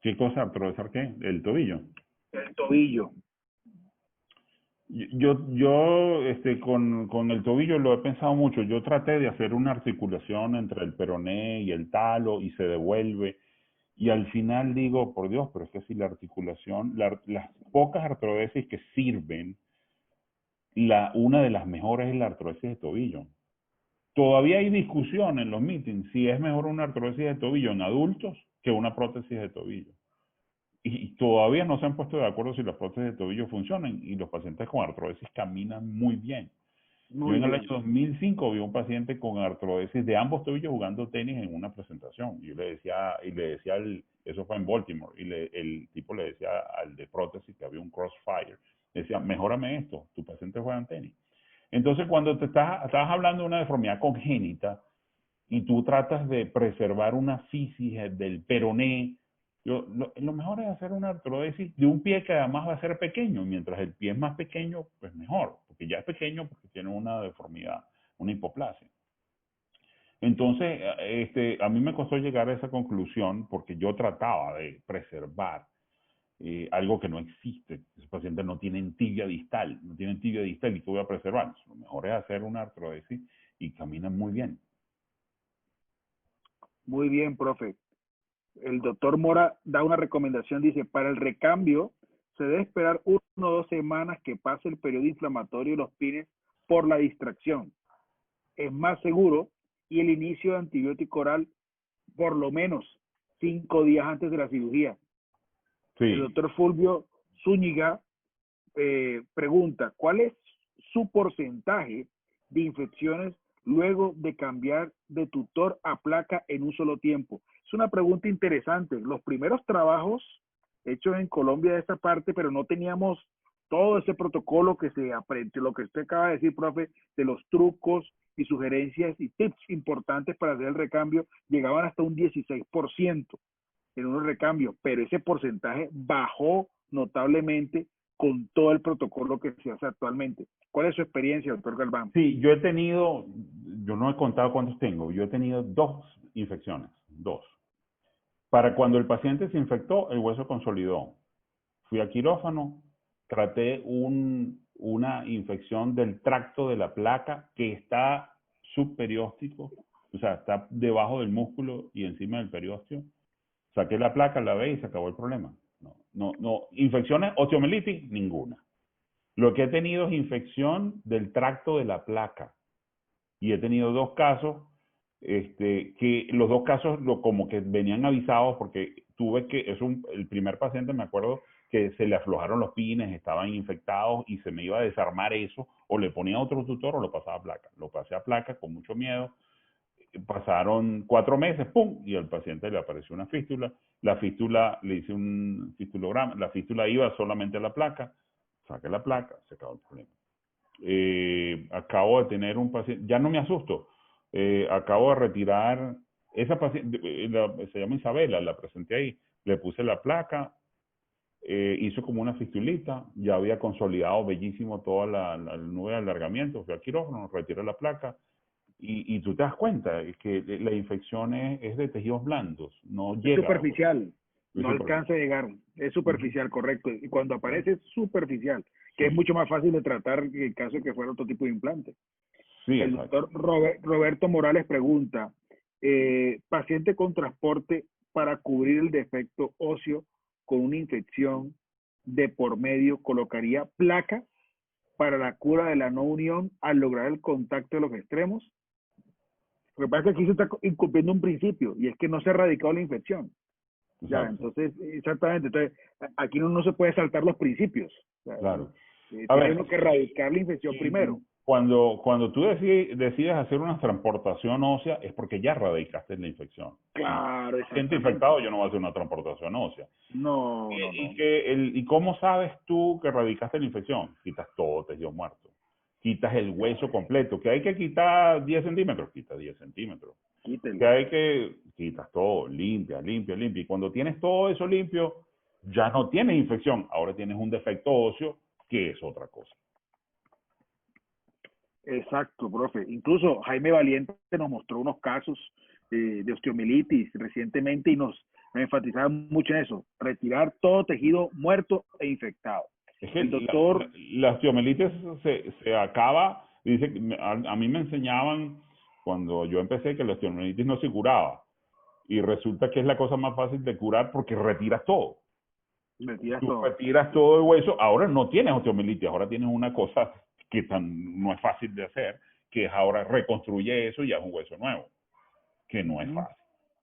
¿Qué cosa? ¿Atravesar qué? El tobillo. El tobillo. Con el tobillo lo he pensado mucho. Yo traté de hacer una articulación entre el peroné y el talo y se devuelve. Y al final digo, por Dios, pero es que si la articulación, las pocas artrodesis que sirven, una de las mejores es la artrodesis de tobillo. Todavía hay discusión en los meetings si es mejor una artrodesis de tobillo en adultos que una prótesis de tobillo. Y todavía no se han puesto de acuerdo si las prótesis de tobillo funcionan y los pacientes con artrodesis caminan muy bien. Yo Muy en el año bien. 2005 vi un paciente con artrodesis de ambos tobillos jugando tenis en una presentación. Y yo le decía eso fue en Baltimore, y el tipo le decía al de prótesis que había un crossfire, le decía, mejórame esto, tu paciente juega en tenis. Entonces, cuando estás hablando de una deformidad congénita y tú tratas de preservar una fisis del peroné, lo mejor es hacer una artrodesis de un pie que además va a ser pequeño. Mientras el pie es más pequeño, pues mejor, porque ya es pequeño porque tiene una deformidad, una hipoplasia. Entonces, a mí me costó llegar a esa conclusión porque yo trataba de preservar algo que no existe. Ese paciente no tiene tibia distal, no tiene tibia distal y que voy a preservar. Lo mejor es hacer una artrodesis y caminan muy bien. Muy bien, profe. El doctor Mora da una recomendación, dice, para el recambio se debe esperar 1 o 2 semanas que pase el periodo inflamatorio de los pines por la distracción. Es más seguro y el inicio de antibiótico oral por lo menos 5 días antes de la cirugía. El Sí, doctor Fulvio Zúñiga pregunta, ¿cuál es su porcentaje de infecciones luego de cambiar de tutor a placa en un solo tiempo? Es una pregunta interesante. Los primeros trabajos hechos en Colombia de esta parte, pero no teníamos todo ese protocolo que se aprendió, lo que usted acaba de decir, profe, de los trucos y sugerencias y tips importantes para hacer el recambio, llegaban hasta un 16% en unos recambios, pero ese porcentaje bajó notablemente con todo el protocolo que se hace actualmente. ¿Cuál es su experiencia, doctor Galván? sí, yo no he contado cuántos tengo, yo he tenido 2 infecciones, 2. Para cuando el paciente se infectó, el hueso consolidó. Fui a quirófano, traté una infección del tracto de la placa que está subperióstico, o sea, está debajo del músculo y encima del periósteo. Saqué la placa, la ve y se acabó el problema. No. Infecciones, osteomielitis, ninguna. Lo que he tenido es infección del tracto de la placa. Y he tenido 2 casos, que los 2 casos como que venían avisados porque el primer paciente me acuerdo que se le aflojaron los pines, estaban infectados y se me iba a desarmar eso, o le ponía otro tutor o lo pasaba a placa. Lo pasé a placa con mucho miedo. Pasaron 4 meses, ¡pum! Y al paciente le apareció una fístula. La fístula, le hice un fistulograma, la fístula iba solamente a la placa, saqué la placa, se acabó el problema. Acabo de tener un paciente, ya no me asusto, acabo de retirar, esa paciente, se llama Isabela, la presenté ahí, le puse la placa, hizo como una fistulita, ya había consolidado bellísimo toda la nube de alargamiento, fui al quirófano, retiré la placa, y tú te das cuenta que la infección es de tejidos blandos, no Es llega. superficial, Es no alcanza a llegar, es Ujú. superficial, correcto. Y cuando aparece es superficial, que es Sí, mucho más fácil de tratar que el caso de que fuera otro tipo de implante. sí, El exacto. doctor Roberto Morales pregunta, paciente con transporte para cubrir el defecto óseo con una infección de por medio, ¿colocaría placa para la cura de la no unión al lograr el contacto de los extremos? Lo que pasa es que aquí se está incumpliendo un principio y es que no se ha erradicado la infección. Ya, Exacto, entonces, exactamente. Entonces, aquí no se puede saltar los principios. O sea, claro. A tiene ver, uno que erradicar la infección primero. cuando tú decides hacer una transportación ósea es porque ya radicaste la infección. Si yo Claro, me siento exactamente. infectado, yo no voy a hacer una transportación ósea. No, no, no. ¿Y cómo sabes tú que radicaste la infección? Quitas todo tejido muerto. Quitas el hueso completo. Que hay que quitar 10 centímetros, quita 10 centímetros. Que Quítelo. hay que, quitas todo, limpia, limpia, limpia. Y cuando tienes todo eso limpio, ya no tienes infección. Ahora tienes un defecto óseo, que es otra cosa. Exacto, profe. Incluso Jaime Valiente nos mostró unos casos de osteomielitis recientemente y nos enfatizaba mucho en eso, retirar todo tejido muerto e infectado. Es que El doctor, la osteomielitis se acaba, dice, a mí me enseñaban cuando yo empecé que la osteomielitis no se curaba. Y resulta que es la cosa más fácil de curar porque retiras todo. retiras Tú todo. retiras todo el hueso, ahora no tienes osteomielitis, ahora tienes una cosa que no es fácil de hacer, que es ahora reconstruye eso y ya es un hueso nuevo, que no es Ujú. fácil,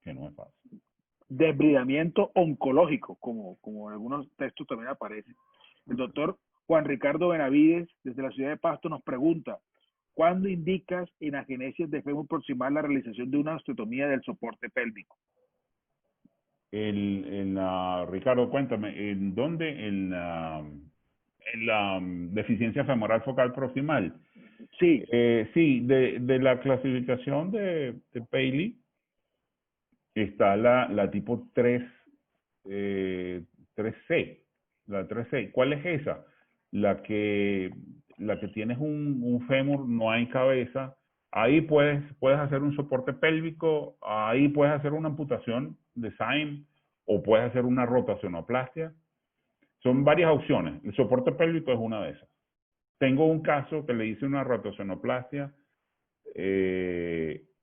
que no es fácil. Desbridamiento oncológico, como en algunos textos también aparece. El doctor Juan Ricardo Benavides, desde la ciudad de Pasto, nos pregunta, ¿cuándo indicas en agenesis de fémur proximal la realización de una osteotomía del soporte pélvico? Ricardo, cuéntame, ¿en dónde? En la deficiencia femoral focal proximal. Sí, Sí, de la clasificación de Paley está la tipo 3, 3C, la 3C. ¿Cuál es esa? La que, la que tienes un fémur, no hay cabeza. Ahí puedes hacer un soporte pélvico, ahí puedes hacer una amputación de Syme o puedes hacer una rotacionoplastia. Son varias opciones. El soporte pélvico es una de esas. Tengo un caso que le hice una rotacionoplastia,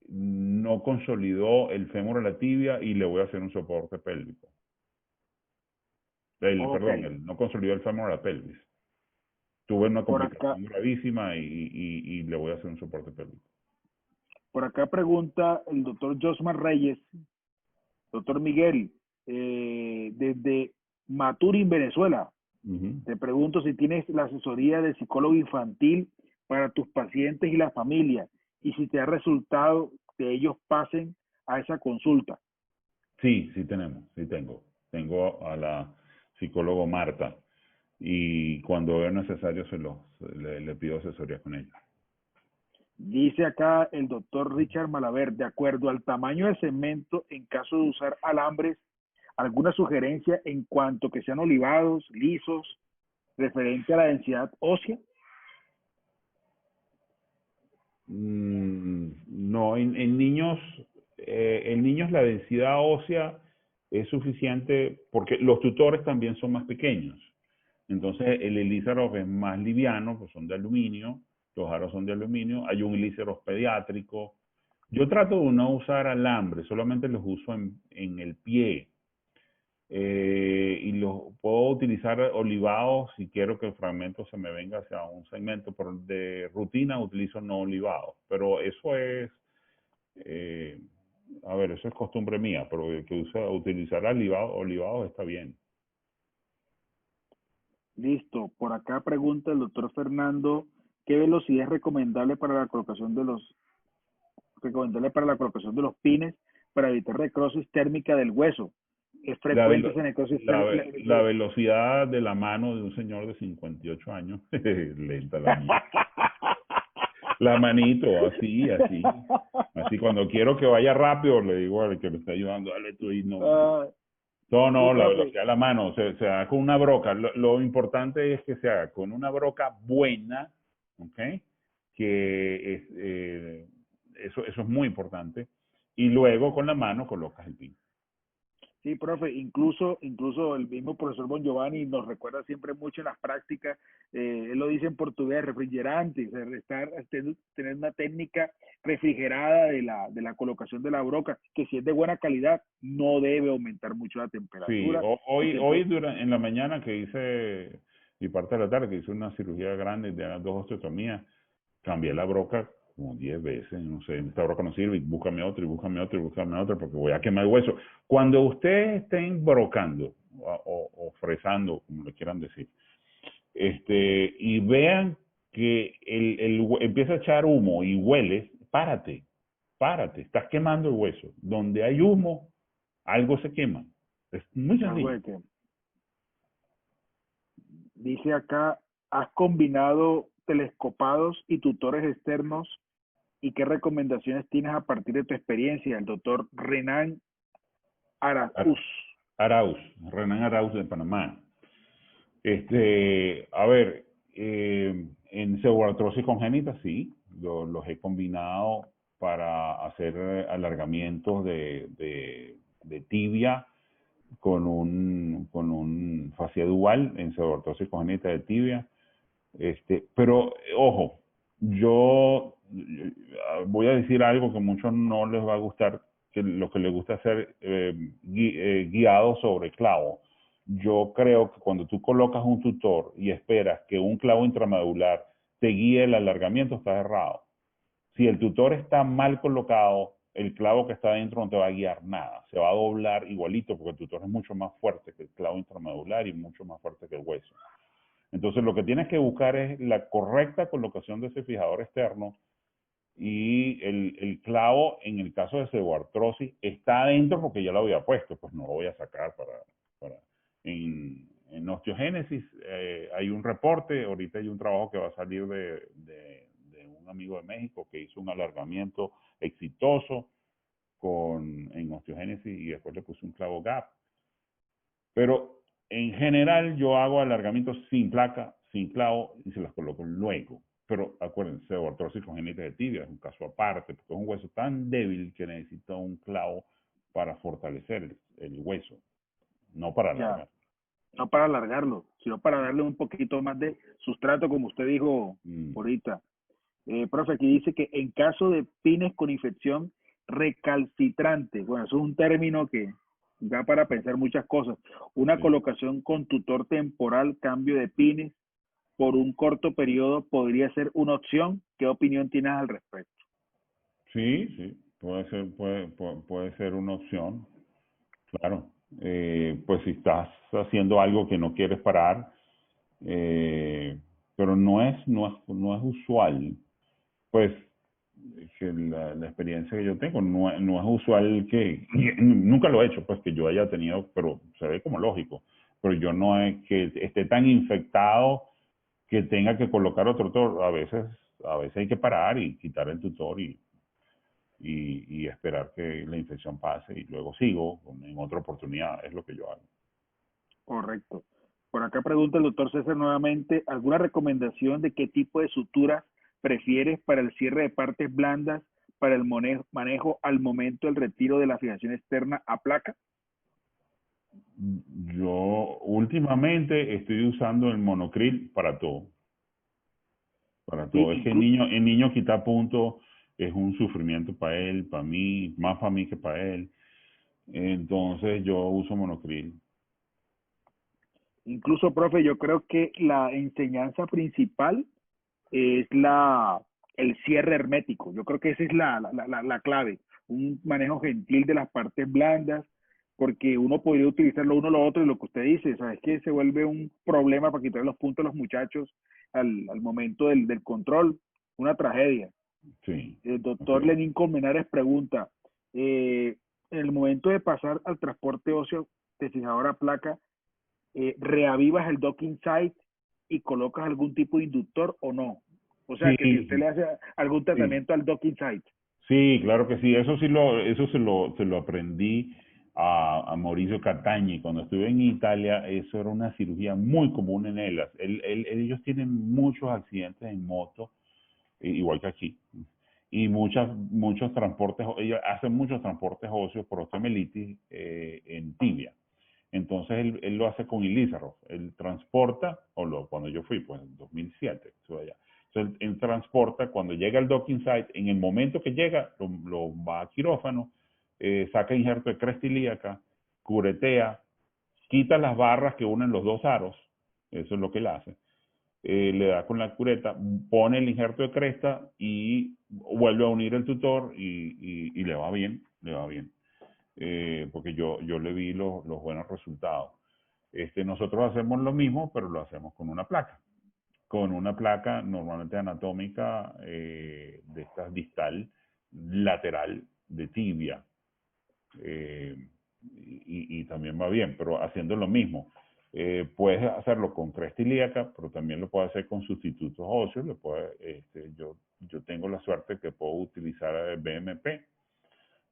no consolidó el fémur a la tibia y le voy a hacer un soporte pélvico. ok. Perdón, no consolidó el fémur a la pelvis. Tuve una Por acá, complicación gravísima y le voy a hacer un soporte pélvico. por acá pregunta el doctor Josmar Reyes, doctor Miguel, desde Maturín, Venezuela. Ujú. Te pregunto si tienes la asesoría de psicólogo infantil para tus pacientes y la familia y si te ha resultado que ellos pasen a esa consulta. Sí, sí tenemos, sí tengo. Tengo a la psicólogo Marta y cuando veo necesario le pido asesoría con ella. Dice acá el doctor Richard Malaver, de acuerdo al tamaño del segmento, en caso de usar alambres, ¿alguna sugerencia en cuanto que sean olivados, lisos, referente a la densidad ósea? No, en niños la densidad ósea es suficiente porque los tutores también son más pequeños. Entonces el Ilíceros es más liviano, pues son de aluminio, los aros son de aluminio, hay un Ilíceros pediátrico. Yo trato de no usar alambre, solamente los uso en el pie, y lo puedo utilizar olivados si quiero que el fragmento se me venga hacia un segmento, pero de rutina utilizo no olivados. Pero eso es, eh, a ver, eso es costumbre mía, pero el que utilizar olivados está bien. Listo. Por acá pregunta el doctor Fernando, ¿qué velocidad es recomendable para la colocación de los pines para evitar necrosis térmica del hueso? Es La, frecuente velo- esa necrosis la velocidad de la mano de un señor de 58 años, lenta la mía. La manito, así, así. Así cuando quiero que vaya rápido, le digo al que me está ayudando, dale tú y no. Ah, No, sí, no, la profe. velocidad de la mano, se haga con una broca. Lo importante es que se haga con una broca buena, ¿ok? Que es, eso es muy importante. Y luego con la mano colocas el pin. Sí, profe, incluso el mismo profesor Bon Giovanni nos recuerda siempre mucho en las prácticas, él lo dice en portugués, refrigerante, o sea, tener una técnica refrigerada de la colocación de la broca, que si es de buena calidad, no debe aumentar mucho la Sí, temperatura y hoy siempre, en la mañana que hice, y parte de la tarde que hice una cirugía grande de las dos osteotomías, cambié la broca como 10 veces, no sé, esta broca no sirve, y búscame otra, y búscame otra, y búscame otra, porque voy a quemar el hueso. Cuando ustedes estén brocando o fresando, como le quieran decir, y vean que empieza a echar humo y hueles, párate, estás quemando el hueso. Donde hay humo, algo se quema. Es muy algo sencillo. de que dice acá, has combinado telescopados y tutores externos y qué recomendaciones tienes a partir de tu experiencia, el doctor Renan Ar- Arauz. Arauz, Renan Arauz de Panamá. A ver, en pseudoartrosis congénita, sí, los he combinado para hacer alargamientos de tibia con un fascia dual en pseudoartrosis congénita de tibia. Pero, ojo, voy a decir algo que a muchos no les va a gustar, que lo que les gusta hacer guiado sobre clavo. Yo creo que cuando tú colocas un tutor y esperas que un clavo intramedular te guíe el alargamiento, estás errado. Si el tutor está mal colocado, el clavo que está dentro no te va a guiar nada. Se va a doblar igualito porque el tutor es mucho más fuerte que el clavo intramedular y mucho más fuerte que el hueso. Entonces lo que tienes que buscar es la correcta colocación de ese fijador externo y el clavo, en el caso de pseudoartrosis, está adentro porque ya lo había puesto, pues no lo voy a sacar para... En osteogénesis hay un reporte, ahorita hay un trabajo que va a salir de un amigo de México que hizo un alargamiento exitoso en osteogénesis y después le puse un clavo gap. Pero en general yo hago alargamientos sin placa, sin clavo y se las coloco luego. Pero acuérdense, artrosis congénita de tibia es un caso aparte, porque es un hueso tan débil que necesita un clavo para fortalecer el hueso, no para Ya, alargar. no para alargarlo, sino para darle un poquito más de sustrato, como usted dijo Mm. ahorita. Profe, aquí dice que en caso de pines con infección recalcitrante, bueno, eso es un término que da para pensar muchas cosas. Una Sí, colocación con tutor temporal, cambio de pines por un corto periodo podría ser una opción. ¿Qué opinión tienes al respecto? sí, puede ser una opción, claro. Pues si estás haciendo algo que no quieres parar, eh, pero no es usual. Pues que la experiencia que yo tengo no es usual nunca lo he hecho, pues que yo haya tenido, pero se ve como lógico, pero yo no es que esté tan infectado que tenga que colocar otro tutor. A veces hay que parar y quitar el tutor y esperar que la infección pase y luego sigo en otra oportunidad, es lo que yo hago. Correcto. Por acá pregunta el doctor César nuevamente, ¿alguna recomendación de qué tipo de sutura prefieres para el cierre de partes blandas para el manejo al momento del retiro de la fijación externa a placa? Yo últimamente estoy usando el monocril para Sí, todo. Es que el niño quita punto es un sufrimiento para él, para mí, más para mí que para él. Entonces yo uso monocril. Incluso, profe, yo creo que la enseñanza principal es el cierre hermético. Yo creo que esa es la clave. Un manejo gentil de las partes blandas, porque uno podría utilizar lo uno o lo otro y lo que usted dice, ¿sabes? Que se vuelve un problema para quitar los puntos a los muchachos al momento del control. Una tragedia. Sí, El así doctor es. Lenín Colmenares pregunta, en el momento de pasar al transporte óseo de fijadora placa, reavivas el docking site y colocas algún tipo de inductor o no. O sea, Sí, que si usted sí, le hace algún sí. tratamiento al docking site. Sí, claro que sí. Eso se lo aprendí a Mauricio Catagni. Cuando estuve en Italia, eso era una cirugía muy común en él. Ellos tienen muchos accidentes en moto, igual que aquí. Y muchos transportes, ellos hacen muchos transportes óseos por osteomelitis en tibia. Entonces él lo hace con Ilizarov. Él transporta, cuando yo fui, pues en 2007, estuve allá. Entonces él transporta, cuando llega al docking site, en el momento que llega, lo va a quirófano, saca injerto de cresta ilíaca, curetea, quita las barras que unen los dos aros, eso es lo que él hace, le da con la cureta, pone el injerto de cresta y vuelve a unir el tutor y le va bien, le va bien. Porque yo le vi los buenos resultados. Nosotros hacemos lo mismo, pero lo hacemos con una placa normalmente anatómica de estas distal, lateral, de tibia, eh, y también va bien, pero haciendo lo mismo. Puedes hacerlo con cresta ilíaca, pero también lo puedes hacer con sustitutos óseos. Yo tengo la suerte que puedo utilizar el BMP,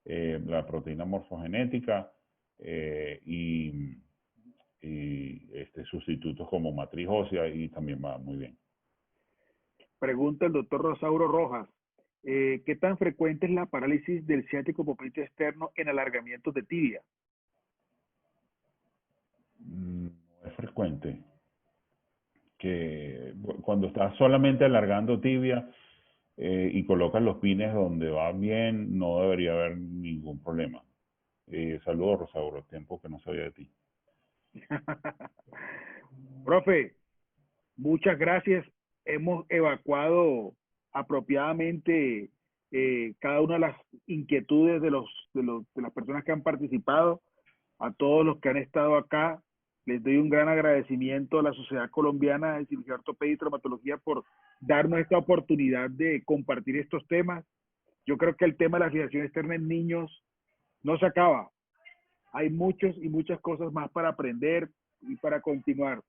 la proteína morfogenética, y sustitutos como matriz ósea, y también va muy bien. Pregunta el doctor Rosauro Rojas, ¿qué tan frecuente es la parálisis del ciático popliteo externo en alargamientos de tibia? No es frecuente que cuando estás solamente alargando tibia y colocas los pines donde va bien, no debería haber ningún problema. Saludos, Rosauro, tiempo que no sabía de ti. Profe, muchas gracias. Hemos evacuado apropiadamente cada una de las inquietudes de las personas que han participado. A todos los que han estado acá, les doy un gran agradecimiento a la Sociedad Colombiana de Cirugía Ortopedia y Traumatología por darnos esta oportunidad de compartir estos temas. Yo creo que el tema de la fijación externa en niños no se acaba. Hay muchos y muchas cosas más para aprender y para continuar.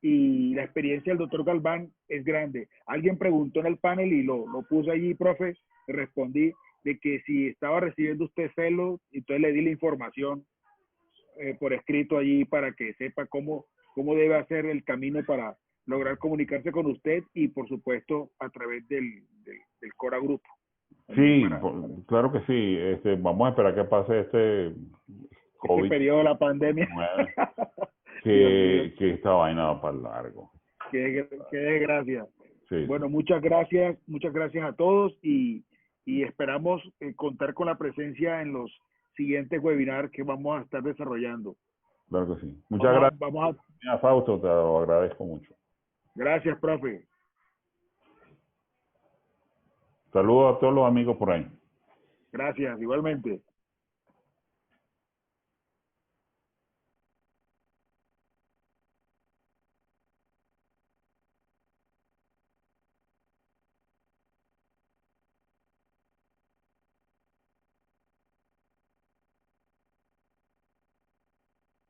Y la experiencia del doctor Galván es grande. Alguien preguntó en el panel y lo puse allí, profe, le respondí de que si estaba recibiendo usted celos, entonces le di la información por escrito allí para que sepa cómo debe hacer el camino para lograr comunicarse con usted y por supuesto a través del Cora Grupo. También Sí, claro que sí. Vamos a esperar que pase este este periodo de la pandemia. COVID-19, Dios mío, que esta vaina va para largo. qué desgracia. Sí, Bueno, sí, muchas gracias a todos y esperamos contar con la presencia en los siguientes webinars que vamos a estar desarrollando. claro que sí. Muchas gracias, Vamos Fausto, te lo agradezco mucho. gracias, profe. Saludos a todos los amigos por ahí. Gracias, igualmente.